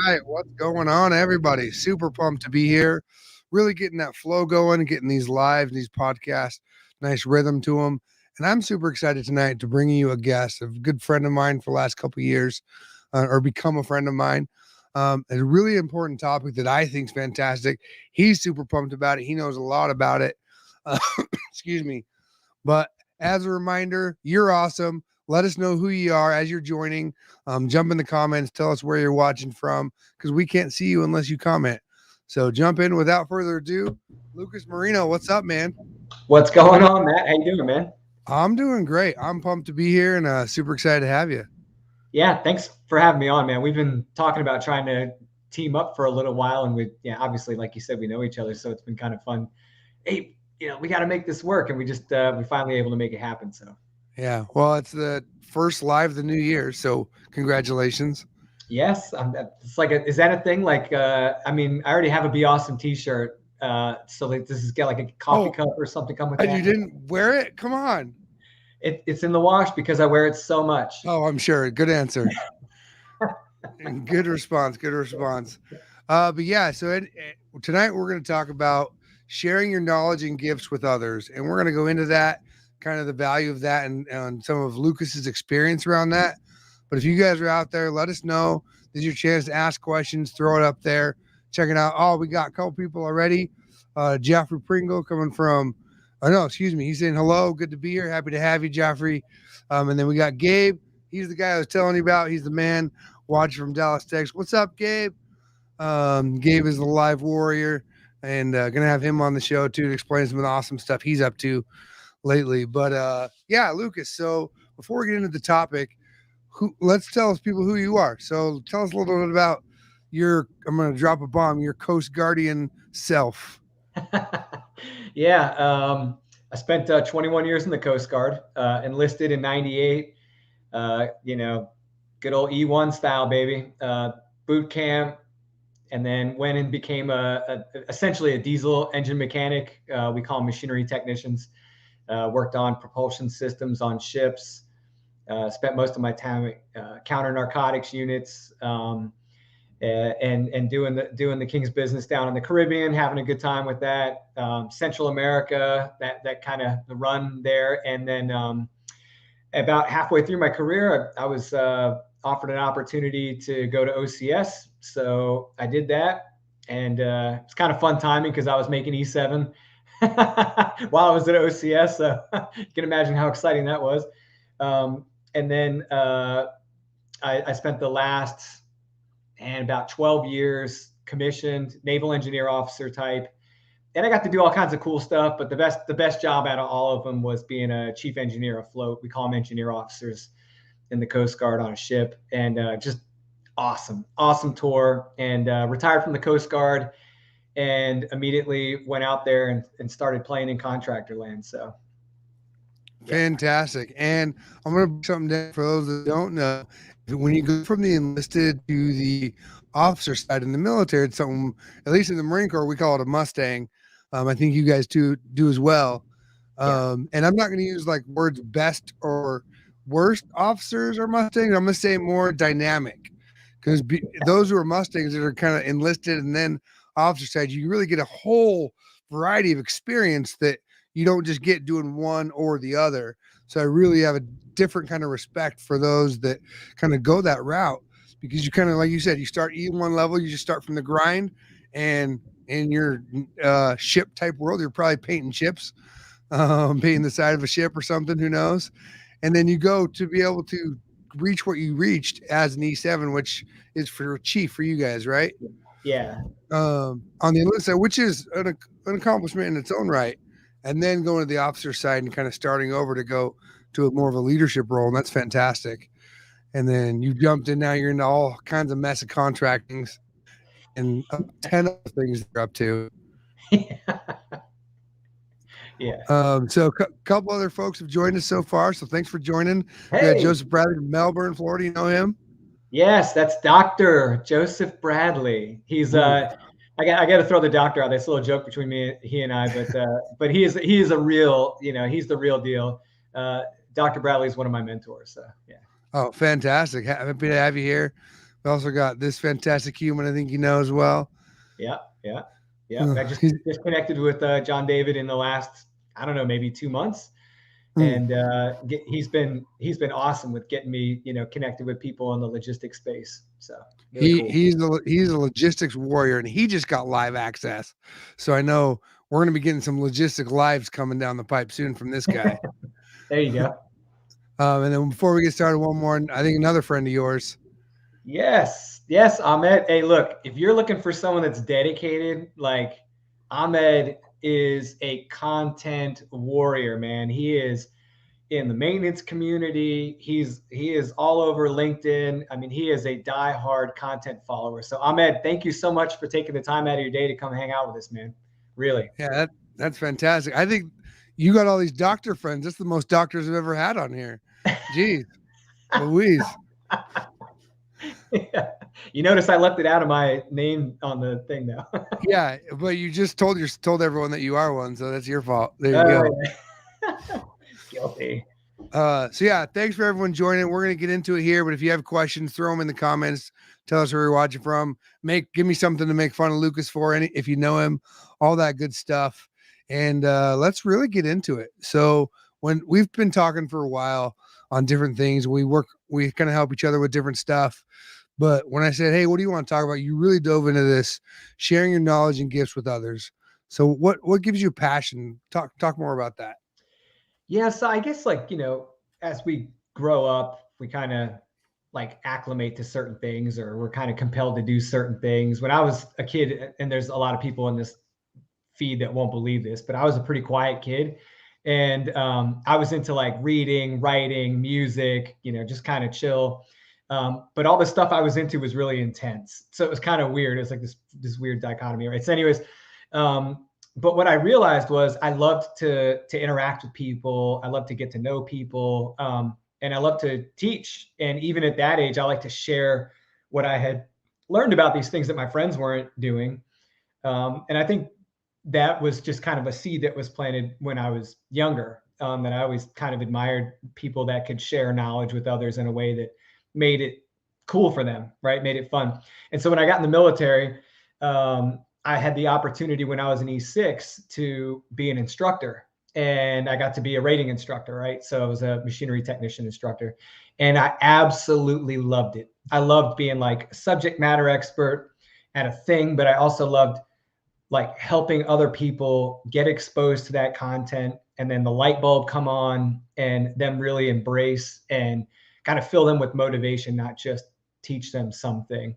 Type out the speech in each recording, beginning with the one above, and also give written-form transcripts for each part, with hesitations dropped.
right, what's going on, everybody? Super pumped to be here. Really getting that flow going, getting these lives, these podcasts, nice rhythm to them. And I'm super excited tonight to bring you a guest, a good friend of mine for the last couple of years, or become a friend of mine. A really important topic that I think is fantastic. He's super pumped about it. He knows a lot about it. Uh, excuse me. But as a reminder, you're awesome. Let us know who you are as you're joining. Jump in the comments. Tell us where you're watching from because we can't see you unless you comment. So jump in without further ado. Lucas Marino, what's up, man? What's going on, Matt? How you doing, man? I'm doing great. I'm pumped to be here and super excited to have you. Yeah, thanks for having me on, man. We've been talking about trying to team up for a little while, and obviously, like you said, we know each other, so it's been kind of fun. Hey, we got to make this work, and we finally able to make it happen. So Yeah, well, it's the first live of the new year, so congratulations. yes, it's like, is that a thing? Like, I mean, I already have a Be Awesome T-shirt. So like, does this get like a coffee cup or something come with And that? you didn't wear it? Come on. It's in the wash because I wear it so much. Oh, I'm sure. Good answer. Good response. Good response. But yeah, so tonight we're going to talk about sharing your knowledge and gifts with others. And we're going to go into that, kind of the value of that and some of Lucas's experience around that. But if you guys are out there, let us know. This is your chance to ask questions, throw it up there, check it out. Oh, we got a couple people already. Jeffrey Pringle coming from, oh no, excuse me. He's saying hello. Good to be here. Happy to have you, Jeffrey. And then we got Gabe. He's the guy I was telling you about. He's the man watching from Dallas, Texas. What's up, Gabe? Gabe is the live warrior and gonna have him on the show too to explain some of the awesome stuff he's up to lately. But yeah, Lucas. So before we get into the topic, let's tell us people who you are. So tell us a little bit about I'm gonna drop a bomb, your Coast Guardian self. Yeah, I spent 21 years in the Coast Guard, enlisted in '98. Good old E1 style, baby. Boot camp, and then went and became essentially a diesel engine mechanic. We call them machinery technicians. Worked on propulsion systems on ships. Spent most of my time counter narcotics units. And doing the King's business down in the Caribbean, having a good time with that. Central America, that kind of the run there, and then about halfway through my career, I was offered an opportunity to go to OCS, so I did that, and it's kind of fun timing because I was making E7 while I was at OCS, so you can imagine how exciting that was. And then I spent the last and about 12 years commissioned naval engineer officer type. And I got to do all kinds of cool stuff, but the best job out of all of them was being a chief engineer afloat. We call them engineer officers in the Coast Guard on a ship, and just awesome tour. And retired from the Coast Guard and immediately went out there and started playing in contractor land. So yeah. Fantastic. And I'm going to break something down for those that don't know. When you go from the enlisted to the officer side in the military, it's something, at least in the Marine Corps, we call it a Mustang. I think you guys do as well. And I'm not going to use like words best or worst officers or Mustangs. I'm going to say more dynamic because those who are Mustangs that are kind of enlisted and then officer side, you really get a whole variety of experience that you don't just get doing one or the other. So I really have a different kind of respect for those that kind of go that route because you kind of, like you said, you start E1 level, you just start from the grind, and in your ship type world, you're probably painting ships, painting the side of a ship or something, who knows? And then you go to be able to reach what you reached as an E7, which is for chief for you guys, right? Yeah. On the enlisted side, which is an accomplishment in its own right. And then going to the officer side and kind of starting over to go to a more of a leadership role. And that's fantastic. And then you jumped in, now you're into all kinds of mess of contractings and 10 other things you're up to. Yeah. So a couple other folks have joined us so far. So thanks for joining. Hey. We got Joseph Bradley from Melbourne, Florida. You know him? Yes, that's Dr. Joseph Bradley. He's I got to throw the doctor out. That's a little joke between he and I, but he is a real, he's the real deal. Dr. Bradley is one of my mentors. So yeah. Oh, fantastic! Happy to have you here. We also got this fantastic human, I think you know as well. Yeah, yeah, yeah. I just He's, just connected with John David in the last, I don't know, maybe 2 months, mm, and he's been awesome with getting me, connected with people in the logistics space. So really he cool. he's a logistics warrior, and he just got live access. So I know we're going to be getting some logistic lives coming down the pipe soon from this guy. There you go. And then before we get started, one more, I think another friend of yours. Yes, yes, Ahmed. Hey, look, if you're looking for someone that's dedicated, like Ahmed is a content warrior, man. He is in the maintenance community. He is all over LinkedIn. I mean, he is a diehard content follower. So Ahmed, thank you so much for taking the time out of your day to come hang out with us, man. Really. Yeah, that's fantastic. I think you got all these doctor friends. That's the most doctors I've ever had on here. Jeez, Louise. Yeah. You notice I left it out of my name on the thing now. Yeah, but you just told everyone that you are one, so that's your fault. There you Oh, go. yeah. Guilty. So yeah, thanks for everyone joining. We're gonna get into it here, but if you have questions, throw them in the comments. Tell us where you're watching from. Give me something to make fun of Lucas for, any if you know him, all that good stuff. And let's really get into it. So when we've been talking for a while on different things, we kind of help each other with different stuff. But when I said, "Hey, what do you want to talk about?" You really dove into this, sharing your knowledge and gifts with others. So what gives you passion? Talk more about that. Yeah, so I guess like, as we grow up, we kind of like acclimate to certain things, or we're kind of compelled to do certain things. When I was a kid, and there's a lot of people in this feed that won't believe this, but I was a pretty quiet kid. And I was into like reading, writing, music, just kind of chill. But all the stuff I was into was really intense. So it was kind of weird. It was like this weird dichotomy, right? So anyways, but what I realized was I loved to interact with people. I love to get to know people, and I love to teach. And even at that age, I like to share what I had learned about these things that my friends weren't doing. And I think that was just kind of a seed that was planted when I was younger. And I always kind of admired people that could share knowledge with others in a way that made it cool for them, right? Made it fun. And so when I got in the military, I had the opportunity when I was in E6 to be an instructor, and I got to be a rating instructor, right? So I was a machinery technician instructor, and I absolutely loved it. I loved being like a subject matter expert at a thing, but I also loved like helping other people get exposed to that content, and then the light bulb come on and them really embrace and kind of fill them with motivation, not just teach them something.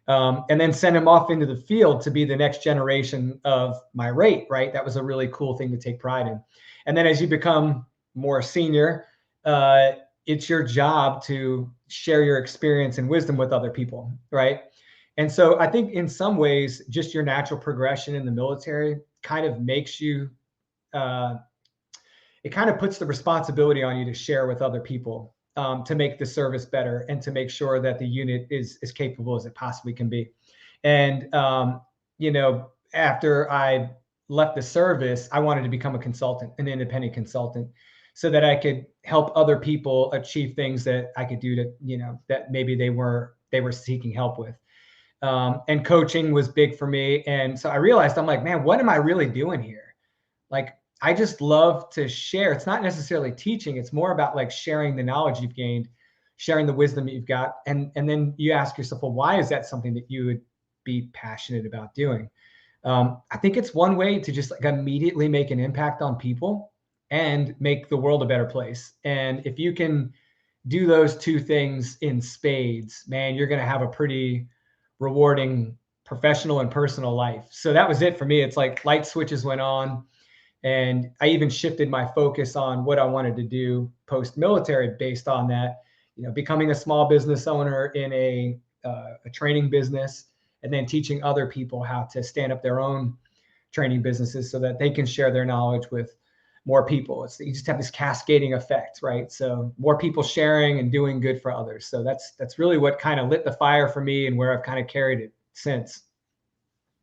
And then send them off into the field to be the next generation of my rate, right? That was a really cool thing to take pride in. And then as you become more senior, it's your job to share your experience and wisdom with other people, right? And so I think in some ways, just your natural progression in the military kind of makes you, it kind of puts the responsibility on you to share with other people, to make the service better and to make sure that the unit is as capable as it possibly can be. And, after I left the service, I wanted to become a consultant, an independent consultant, so that I could help other people achieve things that I could do to, that maybe they were seeking help with. And coaching was big for me. And so I realized, I'm like, man, what am I really doing here? Like, I just love to share. It's not necessarily teaching. It's more about like sharing the knowledge you've gained, sharing the wisdom that you've got. And then you ask yourself, well, why is that something that you would be passionate about doing? I think it's one way to just like immediately make an impact on people and make the world a better place. And if you can do those two things in spades, man, you're going to have a pretty rewarding professional and personal life. So that was it for me. It's like light switches went on. And I even shifted my focus on what I wanted to do post-military based on that, becoming a small business owner in a training business, and then teaching other people how to stand up their own training businesses so that they can share their knowledge with more people. You just have this cascading effect, right? So more people sharing and doing good for others. So that's really what kind of lit the fire for me, and where I've kind of carried it since.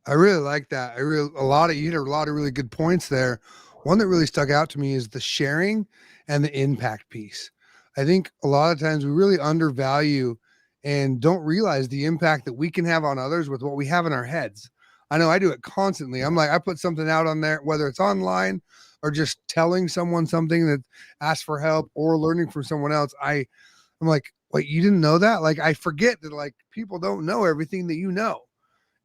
I really like that. You hit a lot of really good points there. One that really stuck out to me is the sharing and the impact piece. I think a lot of times we really undervalue and don't realize the impact that we can have on others with what we have in our heads. I know I do it constantly. I'm like, I put something out on there, whether it's online or just telling someone something that asks for help or learning from someone else. I'm like, wait, you didn't know that? Like, I forget that like people don't know everything that you know.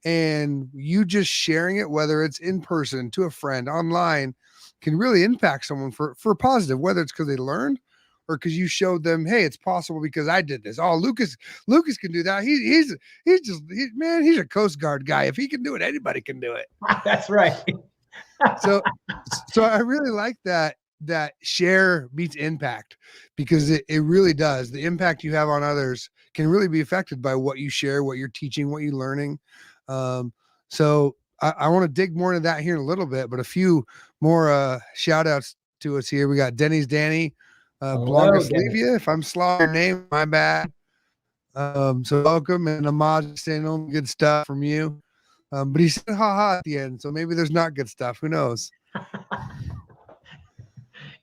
And you just sharing it, whether it's in person to a friend online, can really impact someone for positive, whether it's because they learned or because you showed them, hey, it's possible because I did this. Oh, Lucas can do that. He's a Coast Guard guy. If he can do it, anybody can do it. That's right. so I really like that share beats impact, because it really does. The impact you have on others can really be affected by what you share, what you're teaching, what you're learning. So I want to dig more into that here in a little bit, but a few more shout outs to us here. We got Denny's Danny, Blongoslivia. If I'm slurring your name, my bad. So welcome, and Ahmad saying only good stuff from you. But he said haha at the end, so maybe there's not good stuff. Who knows?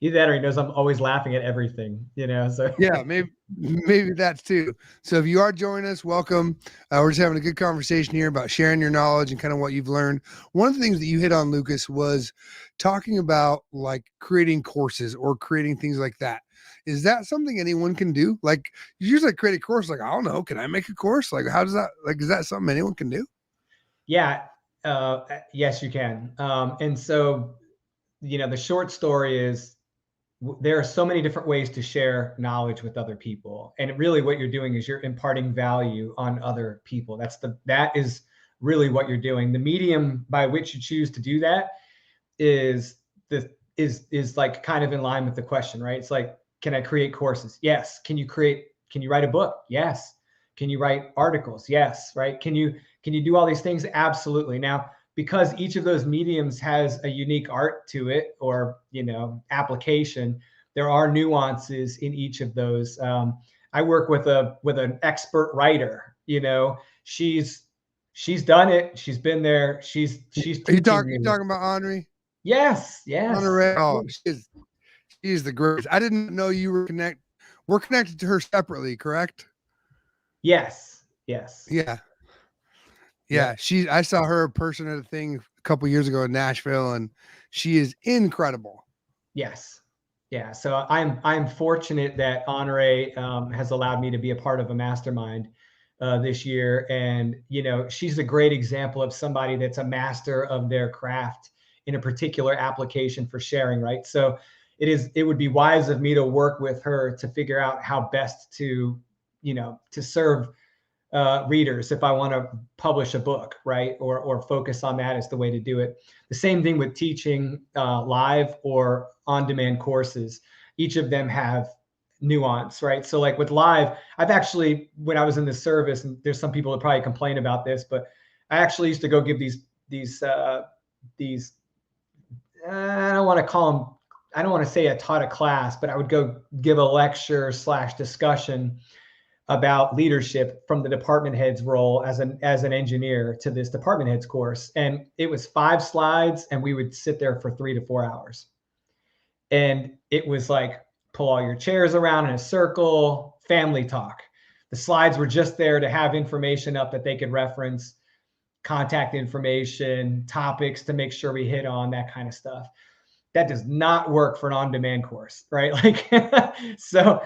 Either that or he knows I'm always laughing at everything, so yeah, maybe that's too. So if you are joining us, welcome. We're just having a good conversation here about sharing your knowledge and kind of what you've learned. One of the things that you hit on, Lucas, was talking about like creating courses or creating things like that. Is that something anyone can do? Like, you usually create a course, like, I don't know, can I make a course? Like, how does that, like, is that something anyone can do? Yeah. Yes, you can. And so, the short story is, there are so many different ways to share knowledge with other people. And really what you're doing is you're imparting value on other people. That is really what you're doing. The medium by which you choose to do that is like kind of in line with the question, right? It's like, can I create courses? Yes. Can you write a book? Yes. Can you write articles? Yes. Right. Can you do all these things? Absolutely. Now, because each of those mediums has a unique art to it, or application, there are nuances in each of those. I work with an expert writer. She's done it. She's been there. She's Are you talking about Henri? Yes. Henri. Oh, she's the greatest. I didn't know you were connected. We're connected to her separately, correct? Yes. Yeah. I saw her in person at a thing a couple years ago in Nashville, and she is incredible. Yes. Yeah. So I'm fortunate that Henri has allowed me to be a part of a mastermind this year. And, she's a great example of somebody that's a master of their craft in a particular application for sharing, right? So it would be wise of me to work with her to figure out how best to serve readers if I want to publish a book, right? Or focus on that as the way to do it. The same thing with teaching live or on-demand courses. Each of them have nuance, right? So like with live, I've actually, when I was in the service, and there's some people that probably complain about this, but I actually used to go give these I don't want to say I taught a class, but I would go give a lecture / discussion about leadership from the department head's role as an engineer to this department head's course. And it was 5 slides, and we would sit there for 3 to 4 hours. And it was like, pull all your chairs around in a circle, family talk. The slides were just there to have information up that they could reference, contact information, topics to make sure we hit on, that kind of stuff. That does not work for an on-demand course, right? Like, so,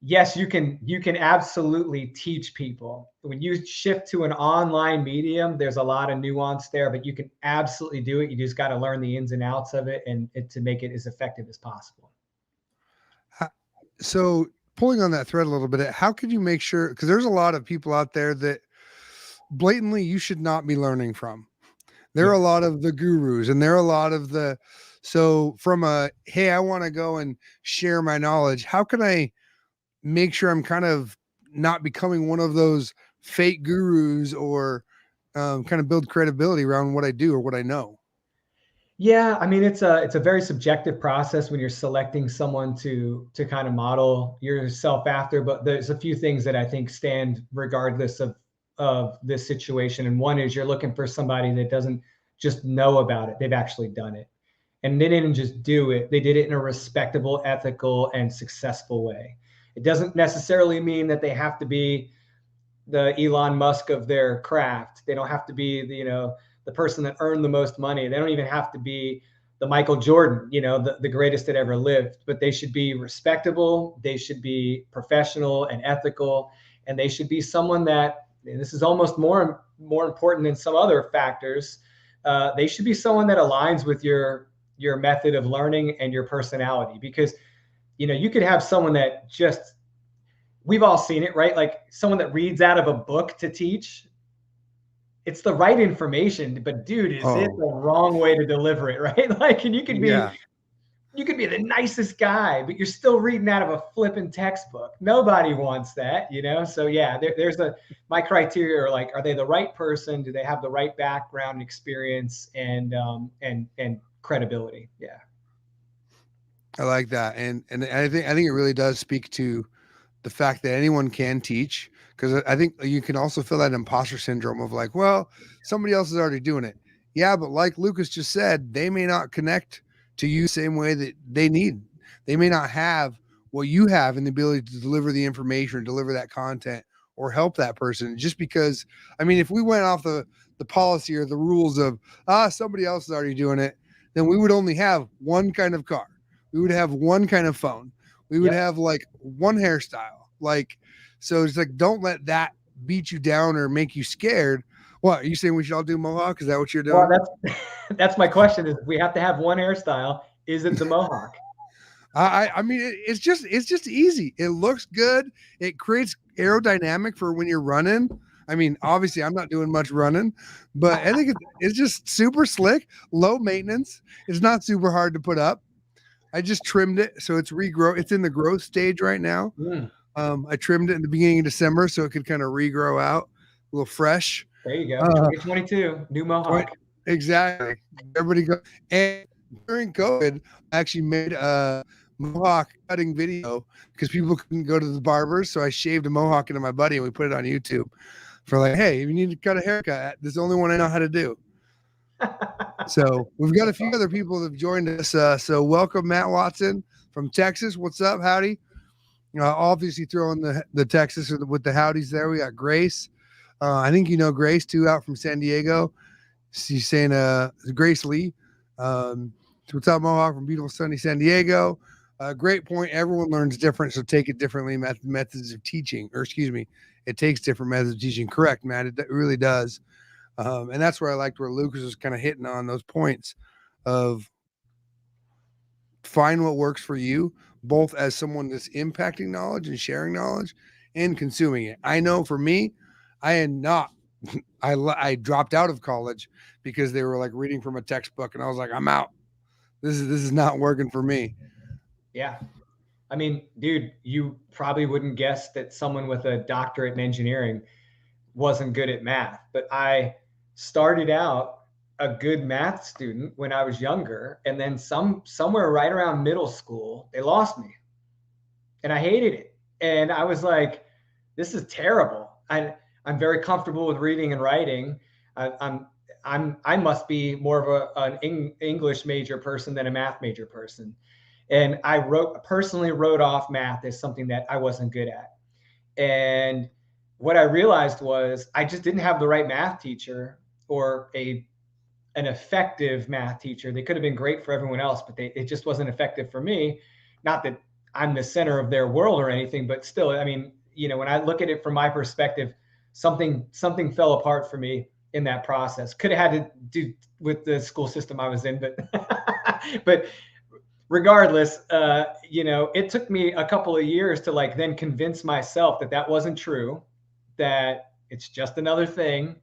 yes, you can absolutely teach people. When you shift to an online medium, there's a lot of nuance there, but you can absolutely do it. You just got to learn the ins and outs of it and to make it as effective as possible. So pulling on that thread a little bit, how could you make sure, because there's a lot of people out there that blatantly you should not be learning from. There are a lot of the gurus, and there are a lot of so from hey, I want to go and share my knowledge. How can I make sure I'm kind of not becoming one of those fake gurus, or kind of build credibility around what I do or what I know? Yeah, I mean, it's a very subjective process when you're selecting someone to kind of model yourself after. But there's a few things that I think stand regardless of this situation. And one is, you're looking for somebody that doesn't just know about it; they've actually done it, and they didn't just do it; they did it in a respectable, ethical, and successful way. It doesn't necessarily mean that they have to be the Elon Musk of their craft. They don't have to be the person that earned the most money. They don't even have to be the Michael Jordan, the greatest that ever lived, but they should be respectable. They should be professional and ethical, and they should be someone that, and this is almost more important than some other factors. They should be someone that aligns with your method of learning and your personality, because you could have someone that just, we've all seen it, right? Like someone that reads out of a book to teach. It's the right information, but dude, is it the wrong way to deliver it, right? Like, and you could be the nicest guy, but you're still reading out of a flipping textbook. Nobody wants that, So yeah, there's my criteria are like, are they the right person? Do they have the right background and experience and credibility? Yeah. I like that. And I think it really does speak to the fact that anyone can teach, because I think you can also feel that imposter syndrome of like, well, somebody else is already doing it. Yeah, but like Lucas just said, they may not connect to you the same way that they need. They may not have what you have and the ability to deliver the information or deliver that content or help that person. Just because, I mean, if we went off the policy or the rules of somebody else is already doing it, then we would only have one kind of car. We would have one kind of phone. We would have like one hairstyle. Like, so it's like, don't let that beat you down or make you scared. What are you saying? We should all do Mohawk? Is that what you're doing? Well, that's my question. Is we have to have one hairstyle. Is it the Mohawk? I mean, it's just easy. It looks good. It creates aerodynamic for when you're running. I mean, obviously I'm not doing much running, but I think it's just super slick, low maintenance. It's not super hard to put up. I just trimmed it, so it's It's in the growth stage right now. I trimmed it in the beginning of December so it could kind of regrow out, a little fresh. There you go. 2022, new Mohawk. Exactly. Everybody go. And during COVID, I actually made a Mohawk cutting video because people couldn't go to the barbers, so I shaved a Mohawk into my buddy and we put it on YouTube for like, hey, if you need to cut a haircut, this is the only one I know how to do. So we've got a few other people that have joined us. So welcome, Matt Watson from Texas. What's up? Howdy. Obviously throwing the Texas with the howdies there. We got Grace. I think Grace too, out from San Diego. She's saying Grace Lee. What's up, Mohawk from beautiful sunny San Diego. Great point. Everyone learns different, so take it differently. Methods of teaching, or excuse me, it takes different methods of teaching. Correct, Matt. It really does. And that's where I liked where Lucas was kind of hitting on those points of find what works for you, both as someone that's impacting knowledge and sharing knowledge and consuming it. I know for me, I am not, I dropped out of college because they were like reading from a textbook and I was like, I'm out. This is not working for me. Yeah. I mean, dude, you probably wouldn't guess that someone with a doctorate in engineering wasn't good at math, but I started out a good math student when I was younger, and then somewhere right around middle school, they lost me, and I hated it. And I was like, "This is terrible." I'm very comfortable with reading and writing. I must be more of an English major person than a math major person, and I personally wrote off math as something that I wasn't good at. And what I realized was I just didn't have the right math teacher or an effective math teacher. They could have been great for everyone else, but it just wasn't effective for me. Not that I'm the center of their world or anything, but still, I mean, when I look at it from my perspective, something fell apart for me in that process. Could have had to do with the school system I was in, but regardless, it took me a couple of years to then convince myself that wasn't true, that it's just another thing,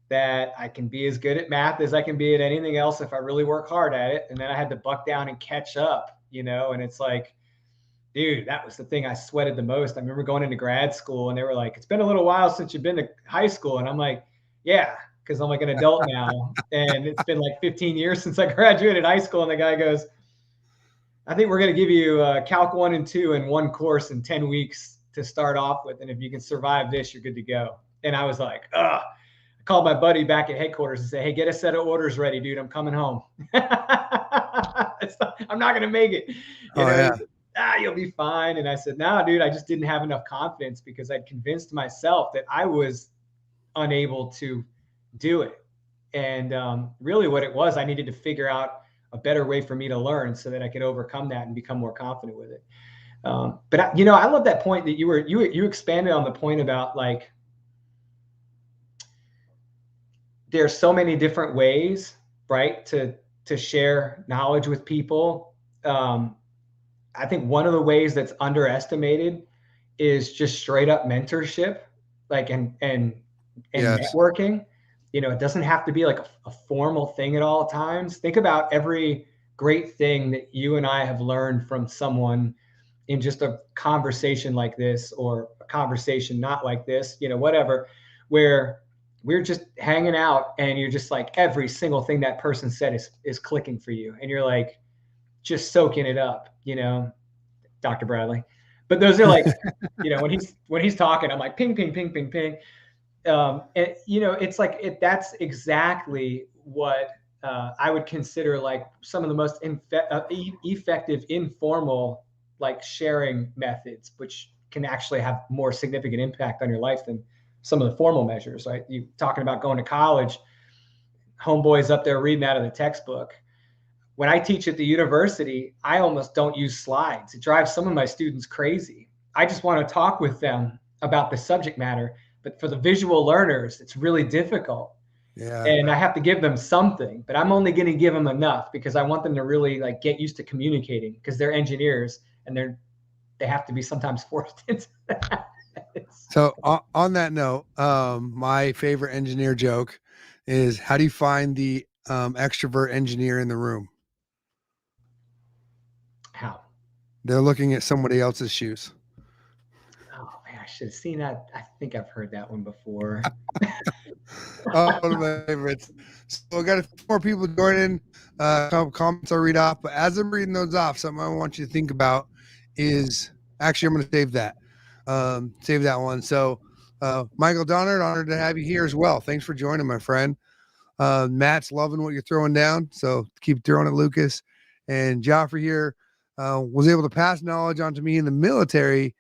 that I can be as good at math as I can be at anything else if I really work hard at it. And then I had to buck down and catch up, and it's like, dude, that was the thing I sweated the most. I remember going into grad school and they were like, it's been a little while since you've been to high school. And I'm like, yeah, because I'm like an adult now. And it's been like 15 years since I graduated high school. And the guy goes, I think we're going to give you Calc 1 and 2 in one course in 10 weeks to start off with. And if you can survive this, you're good to go. And I was like, ugh. I called my buddy back at headquarters and said, hey, get a set of orders ready, dude. I'm coming home. I'm not going to make it. you'll be fine. And I said, no, dude, I just didn't have enough confidence because I'd convinced myself that I was unable to do it. And really what it was, I needed to figure out a better way for me to learn so that I could overcome that and become more confident with it. But I love that point that you expanded on the point about like, there's so many different ways, right, to share knowledge with people. I think one of the ways that's underestimated is just straight up mentorship, like and Yes. networking. It doesn't have to be like a formal thing at all times. Think about every great thing that you and I have learned from someone in just a conversation like this, or a conversation not like this, whatever, where we're just hanging out and you're just like, every single thing that person said is clicking for you. And you're like, just soaking it up, Dr. Bradley. But those are like, when he's talking, I'm like, ping, ping, ping, ping, ping. And it's like that's exactly what I would consider like some of the most effective informal like sharing methods, which can actually have more significant impact on your life than some of the formal measures. Right? You talking about going to college, homeboys up there reading out of the textbook. When I teach at the university, I almost don't use slides. It drives some of my students crazy. I just want to talk with them about the subject matter. But for the visual learners, it's really difficult. Yeah. And I have to give them something, but I'm only going to give them enough because I want them to really like get used to communicating, because they're engineers and they have to be sometimes forced into that. So on that note, my favorite engineer joke is, how do you find the extrovert engineer in the room? How? They're looking at somebody else's shoes. Oh man, I should have seen that. I think I've heard that one before. Oh, one of my favorites. So I got a few more people joining. A couple comments I'll read off, but as I'm reading those off, something I want you to think about is, actually, I'm going to save that. Save that one. So Michael Donard, honored to have you here as well. Thanks for joining, my friend. Matt's loving what you're throwing down, so keep throwing it, Lucas. And Joffrey here was able to pass knowledge on to me in the military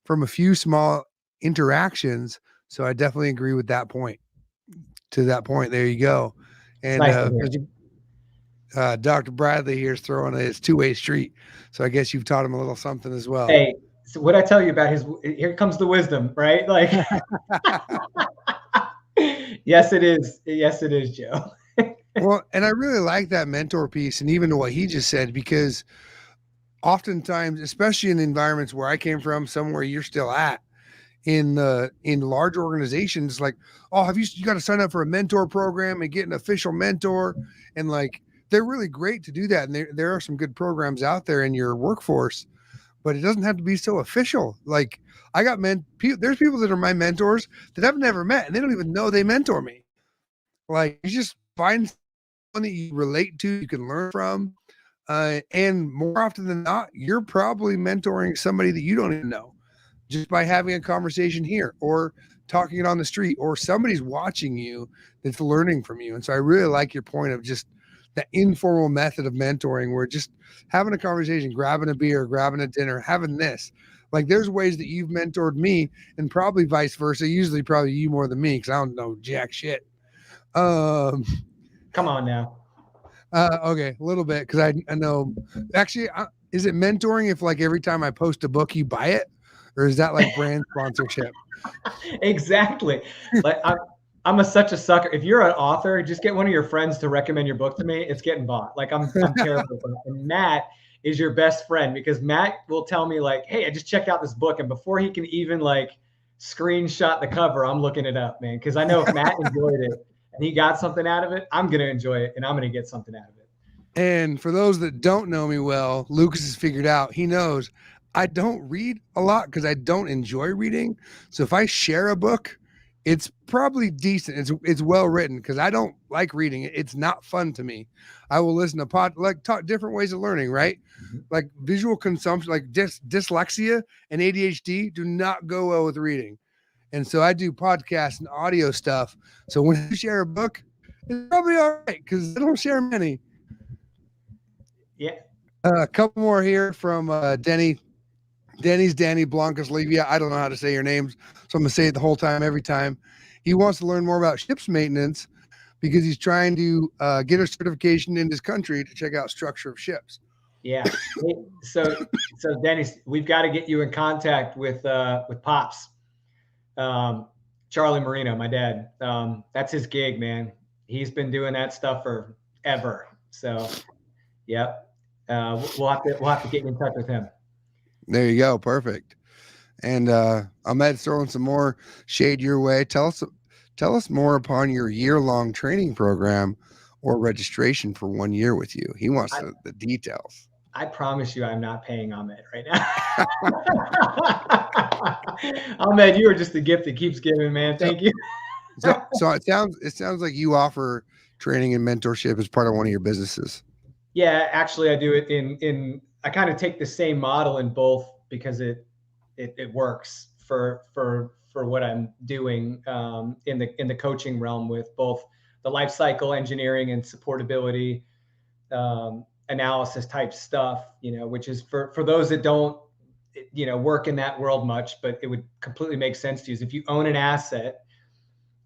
from a few small interactions. So I definitely agree with that point. To that point, there you go. And Nice Dr. Bradley here is throwing his two-way street. So I guess you've taught him a little something as well. Hey, so what I tell you about here comes the wisdom, right? Like, yes, it is. Yes, it is, Joe. Well, and I really like that mentor piece, and even what he just said, because oftentimes, especially in environments where I came from, somewhere you're still at, in large organizations, like, oh, you got to sign up for a mentor program and get an official mentor, and like they're really great to do that, and there are some good programs out there in your workforce, but it doesn't have to be so official. Like, I got there's people that are my mentors that I've never met, and they don't even know they mentor me. Like, you just find someone that you relate to, you can learn from, and more often than not, you're probably mentoring somebody that you don't even know, just by having a conversation here or talking it on the street, or somebody's watching you that's learning from you. And so I really like your point of just that informal method of mentoring, where just having a conversation, grabbing a beer, grabbing a dinner, having this. Like, there's ways that you've mentored me, and probably vice versa. Usually probably you more than me, because I don't know jack shit. Come on now. Okay, a little bit, because I know. Actually, is it mentoring if, like, every time I post a book you buy it? Or is that like brand sponsorship? Exactly. Like, I'm such a sucker. If you're an author, just get one of your friends to recommend your book to me. It's getting bought. Like, I'm terrible. And Matt is your best friend, because Matt will tell me like, hey, I just checked out this book. And before he can even like screenshot the cover, I'm looking it up, man. Because I know if Matt enjoyed it and he got something out of it, I'm going to enjoy it, and I'm going to get something out of it. And for those that don't know me well, Lucas has figured out, he knows I don't read a lot because I don't enjoy reading. So if I share a book, it's probably decent. It's well written, because I don't like reading. It's not fun to me. I will listen to talk different ways of learning, right? Mm-hmm. Like visual consumption, like dyslexia and ADHD do not go well with reading. And so I do podcasts and audio stuff. So when I share a book, it's probably all right, because I don't share many. Yeah. A couple more here from Denny. Danny Blancas Levia. I don't know how to say your names, so I'm going to say it the whole time, every time. He wants to learn more about ships maintenance because he's trying to get a certification in his country to check out structure of ships. Yeah. So Dennis, we've got to get you in contact with Pops, Charlie Marino, my dad. That's his gig, man. He's been doing that stuff forever. So, yep. We'll have to get you in touch with him. There you go. Perfect. And Ahmed's throwing some more shade your way. Tell us more upon your year-long training program or registration for 1 year with you. He wants the details. I promise you, I'm not paying Ahmed right now. Ahmed, you are just the gift that keeps giving, man. So, Thank you. so it sounds like you offer training and mentorship as part of one of your businesses. Yeah, actually, I do it in. I kind of take the same model in both because it works for what I'm doing in the coaching realm with both the life cycle engineering and supportability analysis type stuff. Which is for those that don't work in that world much, but it would completely make sense to you. Is if you own an asset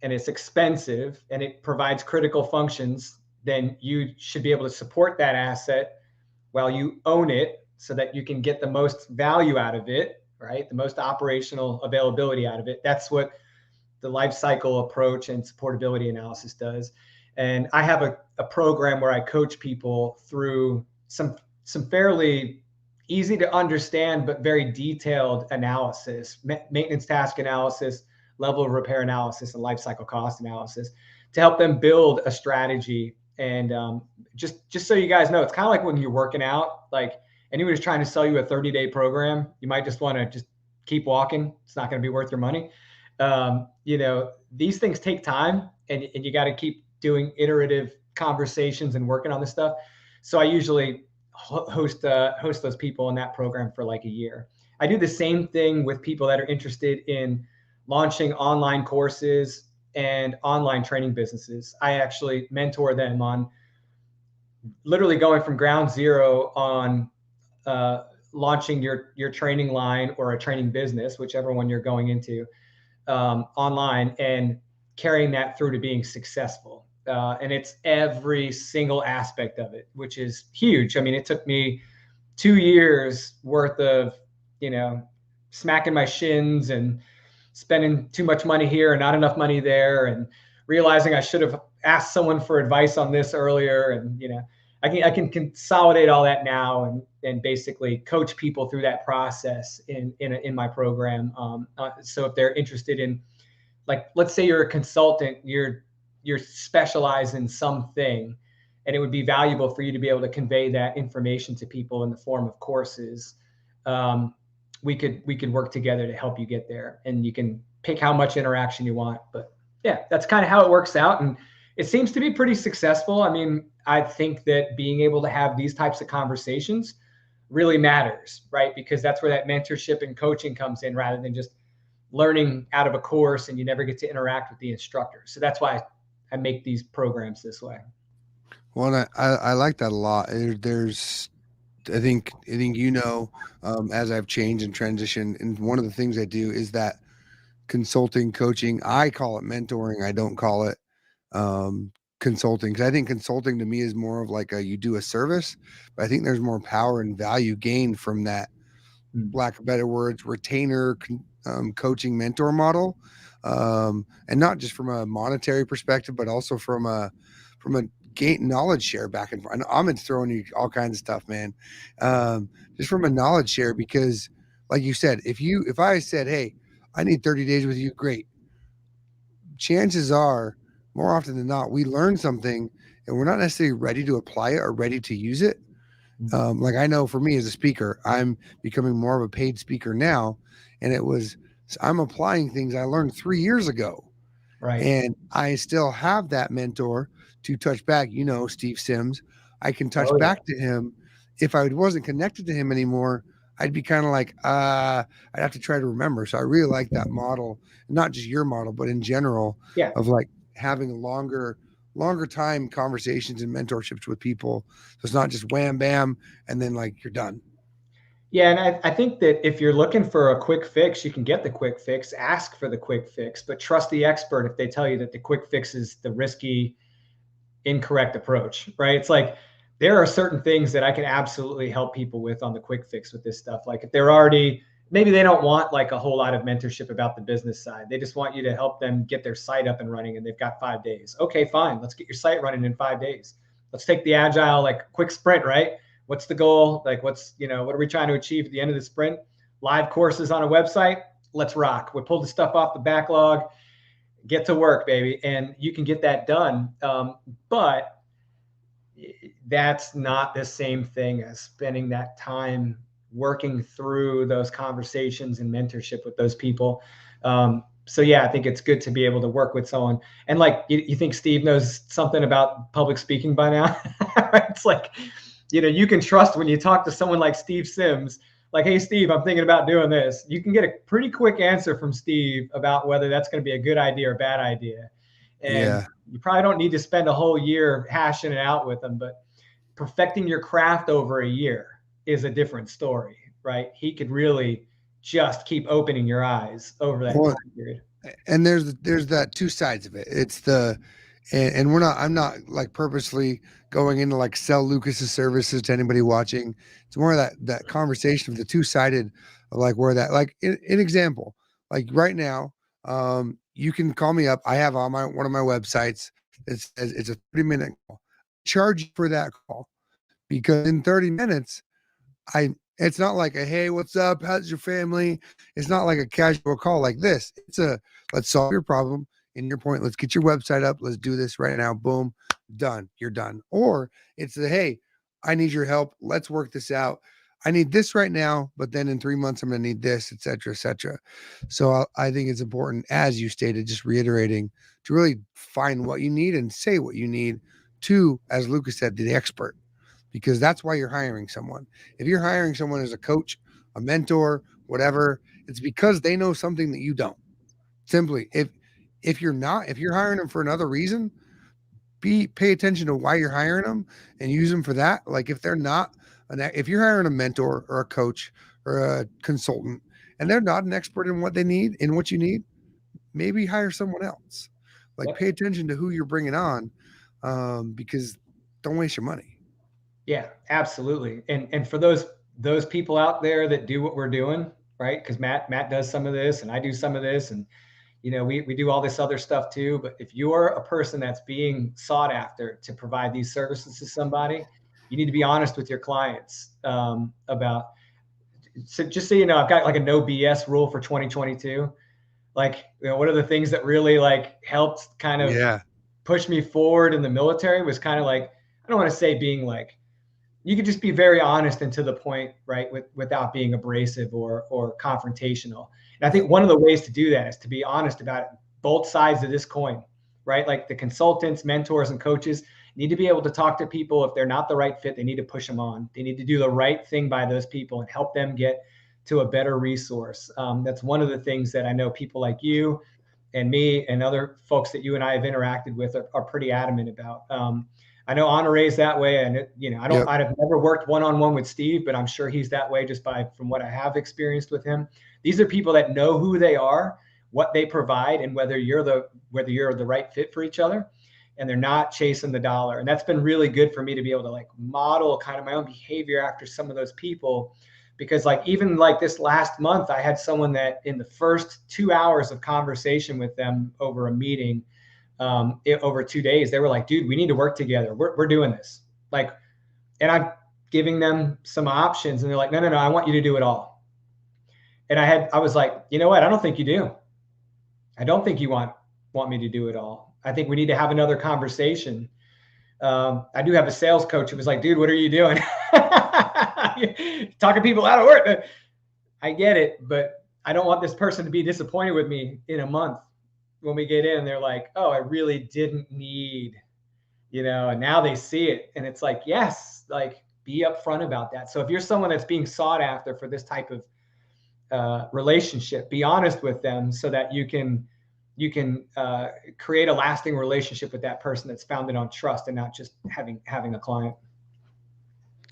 and it's expensive and it provides critical functions, then you should be able to support that asset while you own it so that you can get the most value out of it, right? The most operational availability out of it. That's what the life cycle approach and supportability analysis does. And I have a program where I coach people through some fairly easy to understand but very detailed analysis, maintenance task analysis, level of repair analysis, and life cycle cost analysis to help them build a strategy. And just so you guys know, it's kind of like when you're working out. Like anyone who's trying to sell you a 30-day program, you might just want to just keep walking. It's not going to be worth your money. These things take time, and you got to keep doing iterative conversations and working on this stuff. So I usually host those people in that program for like a year. I do the same thing with people that are interested in launching online courses and online training businesses. I actually mentor them on literally going from ground zero on launching your training line or a training business, whichever one you're going into, online, and carrying that through to being successful. And it's every single aspect of it, which is huge. I mean, it took me 2 years worth of, smacking my shins and spending too much money here and not enough money there, and realizing I should have asked someone for advice on this earlier. And, I can consolidate all that now and basically coach people through that process in my program. So if they're interested in, like, let's say you're a consultant, you're specialized in something, and it would be valuable for you to be able to convey that information to people in the form of courses. We could work together to help you get there, and you can pick how much interaction you want. But yeah, that's kind of how it works out, and it seems to be pretty successful. I mean, I think that being able to have these types of conversations really matters, right? Because that's where that mentorship and coaching comes in, rather than just learning out of a course and you never get to interact with the instructor. So that's why I make these programs this way. Well, I like that a lot. There's as I've changed and transitioned, and one of the things I do is that consulting, coaching. I call it mentoring. I don't call it consulting, because I think consulting to me is more of like you do a service, but I think there's more power and value gained from that, lack of better words, retainer coaching mentor model, and not just from a monetary perspective, but also from a gain knowledge share back and forth. I'm throwing you all kinds of stuff, man. Just from a knowledge share, because like you said, if I said, hey, I need 30 days with you, great. Chances are, more often than not, we learn something and we're not necessarily ready to apply it or ready to use it. Like I know for me as a speaker, I'm becoming more of a paid speaker now, and I'm applying things I learned 3 years ago. Right. And I still have that mentor to touch back, Steve Sims. I can touch back to him. If I wasn't connected to him anymore, I'd be kind of like, I'd have to try to remember. So I really like that model, not just your model, but in general, Yeah. of like having longer longer time conversations and mentorships with people. So it's not just wham bam and then like you're done. Yeah, and I think that if you're looking for a quick fix, you can get the quick fix, ask for the quick fix, but trust the expert if they tell you that the quick fix is the risky, incorrect approach, right? It's like there are certain things that I can absolutely help people with on the quick fix with this stuff. Like if they're already, maybe they don't want like a whole lot of mentorship about the business side. They just want you to help them get their site up and running and they've got 5 days. Okay, fine. Let's get your site running in 5 days. Let's take the agile, like quick sprint, right? What's the goal? Like what's, what are we trying to achieve at the end of the sprint? Live courses on a website. Let's rock. We pull the stuff off the backlog, get to work, baby. And you can get that done. But that's not the same thing as spending that time working through those conversations and mentorship with those people. So yeah, I think it's good to be able to work with someone. And like, you think Steve knows something about public speaking by now? It's like, you can trust when you talk to someone like Steve Sims, like, hey, Steve, I'm thinking about doing this. You can get a pretty quick answer from Steve about whether that's going to be a good idea or bad idea. And you probably don't need to spend a whole year hashing it out with them, but perfecting your craft over a year is a different story, right? He could really just keep opening your eyes over that time period. And there's that two sides of it. It's and I'm not like purposely going into like sell Lucas's services to anybody watching. It's more of that conversation of the two-sided, like where that, like an example, like right now, you can call me up. I have on one of my websites. It's a 30-minute call. Charge you for that call because in 30 minutes, it's not like a, hey, what's up? How's your family? It's not like a casual call like this. It's a, let's solve your problem in your point. Let's get your website up. Let's do this right now. Boom, done. You're done. Or it's the, hey, I need your help. Let's work this out. I need this right now, but then in 3 months, I'm going to need this, et cetera, et cetera. So I think it's important, as you stated, just reiterating, to really find what you need and say what you need to, as Lucas said, to the expert. Because that's why you're hiring someone. If you're hiring someone as a coach, a mentor, whatever, it's because they know something that you don't. Simply, if you're hiring them for another reason, pay attention to why you're hiring them and use them for that. Like if if you're hiring a mentor or a coach or a consultant and they're not an expert in what they need, in what you need, maybe hire someone else. Like pay attention to who you're bringing on, because don't waste your money. Yeah, absolutely. And for those people out there that do what we're doing, right? Because Matt does some of this and I do some of this, and we do all this other stuff too. But if you're a person that's being sought after to provide these services to somebody, you need to be honest with your clients about. So just so you know, I've got like a no BS rule for 2022. Like, what are the things that really like helped kind of push me forward in the military was kind of like, I don't want to say being like, you could just be very honest and to the point, right? Without being abrasive or confrontational. And I think one of the ways to do that is to be honest about both sides of this coin, right? Like the consultants, mentors, and coaches need to be able to talk to people. If they're not the right fit, they need to push them on. They need to do the right thing by those people and help them get to a better resource. That's one of the things that I know people like you and me and other folks that you and I have interacted with are pretty adamant about. I know Honore's that way, and I've never worked one-on-one with Steve, but I'm sure he's that way just from what I have experienced with him. These are people that know who they are, what they provide, and whether you're the right fit for each other, and they're not chasing the dollar. And that's been really good for me to be able to like model kind of my own behavior after some of those people, because like even like this last month, I had someone that in the first 2 hours of conversation with them over a meeting, over 2 days, they were like, dude, we need to work together. We're doing this. Like, and I'm giving them some options and they're like, no, I want you to do it all. And I was like, you know what? I don't think you do. I don't think you want me to do it all. I think we need to have another conversation. I do have a sales coach who was like, dude, what are you doing? Talking people out of work. I get it, but I don't want this person to be disappointed with me in a month. When we get in, they're like, oh, I really didn't need, and now they see it. And it's like, yes, like be upfront about that. So if you're someone that's being sought after for this type of relationship, be honest with them so that you can you can create a lasting relationship with that person that's founded on trust and not just having a client.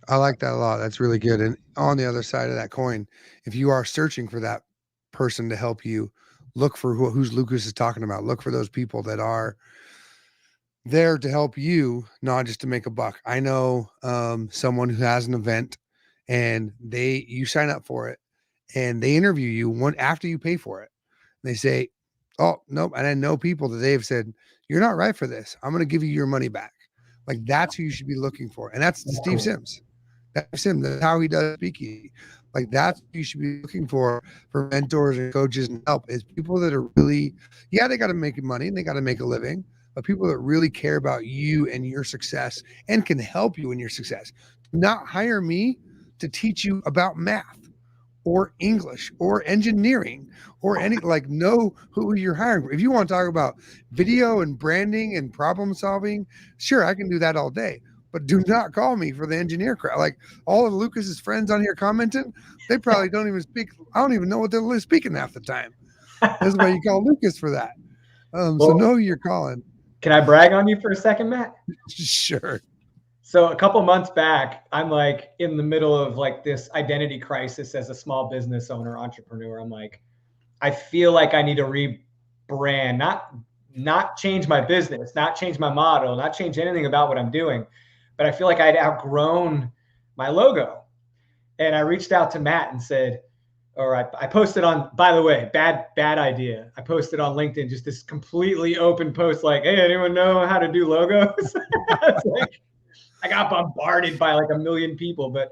I like that a lot. That's really good. And on the other side of that coin, if you are searching for that person to help you, look for who's Lucas is talking about. Look for those people that are there to help you, not just to make a buck. I know someone who has an event and you sign up for it and they interview you one after you pay for it. They say, "Oh, nope." And I know people that they've said, "You're not right for this. I'm going to give you your money back." Like that's who you should be looking for. And that's Steve Sims. That's him. That's how he does speaking. Like that's what you should be looking for mentors and coaches and help is people that are really, yeah, they got to make money and they got to make a living, but people that really care about you and your success and can help you in your success. Do not hire me to teach you about math or English or engineering or any know who you're hiring. If you want to talk about video and branding and problem solving, sure, I can do that all day. But do not call me for the engineer crowd. Like all of Lucas's friends on here commenting, they probably don't even speak. I don't even know what they're speaking half the time. That's why you call Lucas for that. So know who you're calling. Can I brag on you for a second, Matt? Sure. So a couple months back, I'm like in the middle of like this identity crisis as a small business owner, entrepreneur. I'm like, I feel like I need to rebrand, not change my business, not change my model, not change anything about what I'm doing, but I feel like I'd outgrown my logo. And I reached out to Matt and said, or I posted on, by the way, bad idea. I posted on LinkedIn, just this completely open post like, hey, anyone know how to do logos? I got bombarded by like a million people, but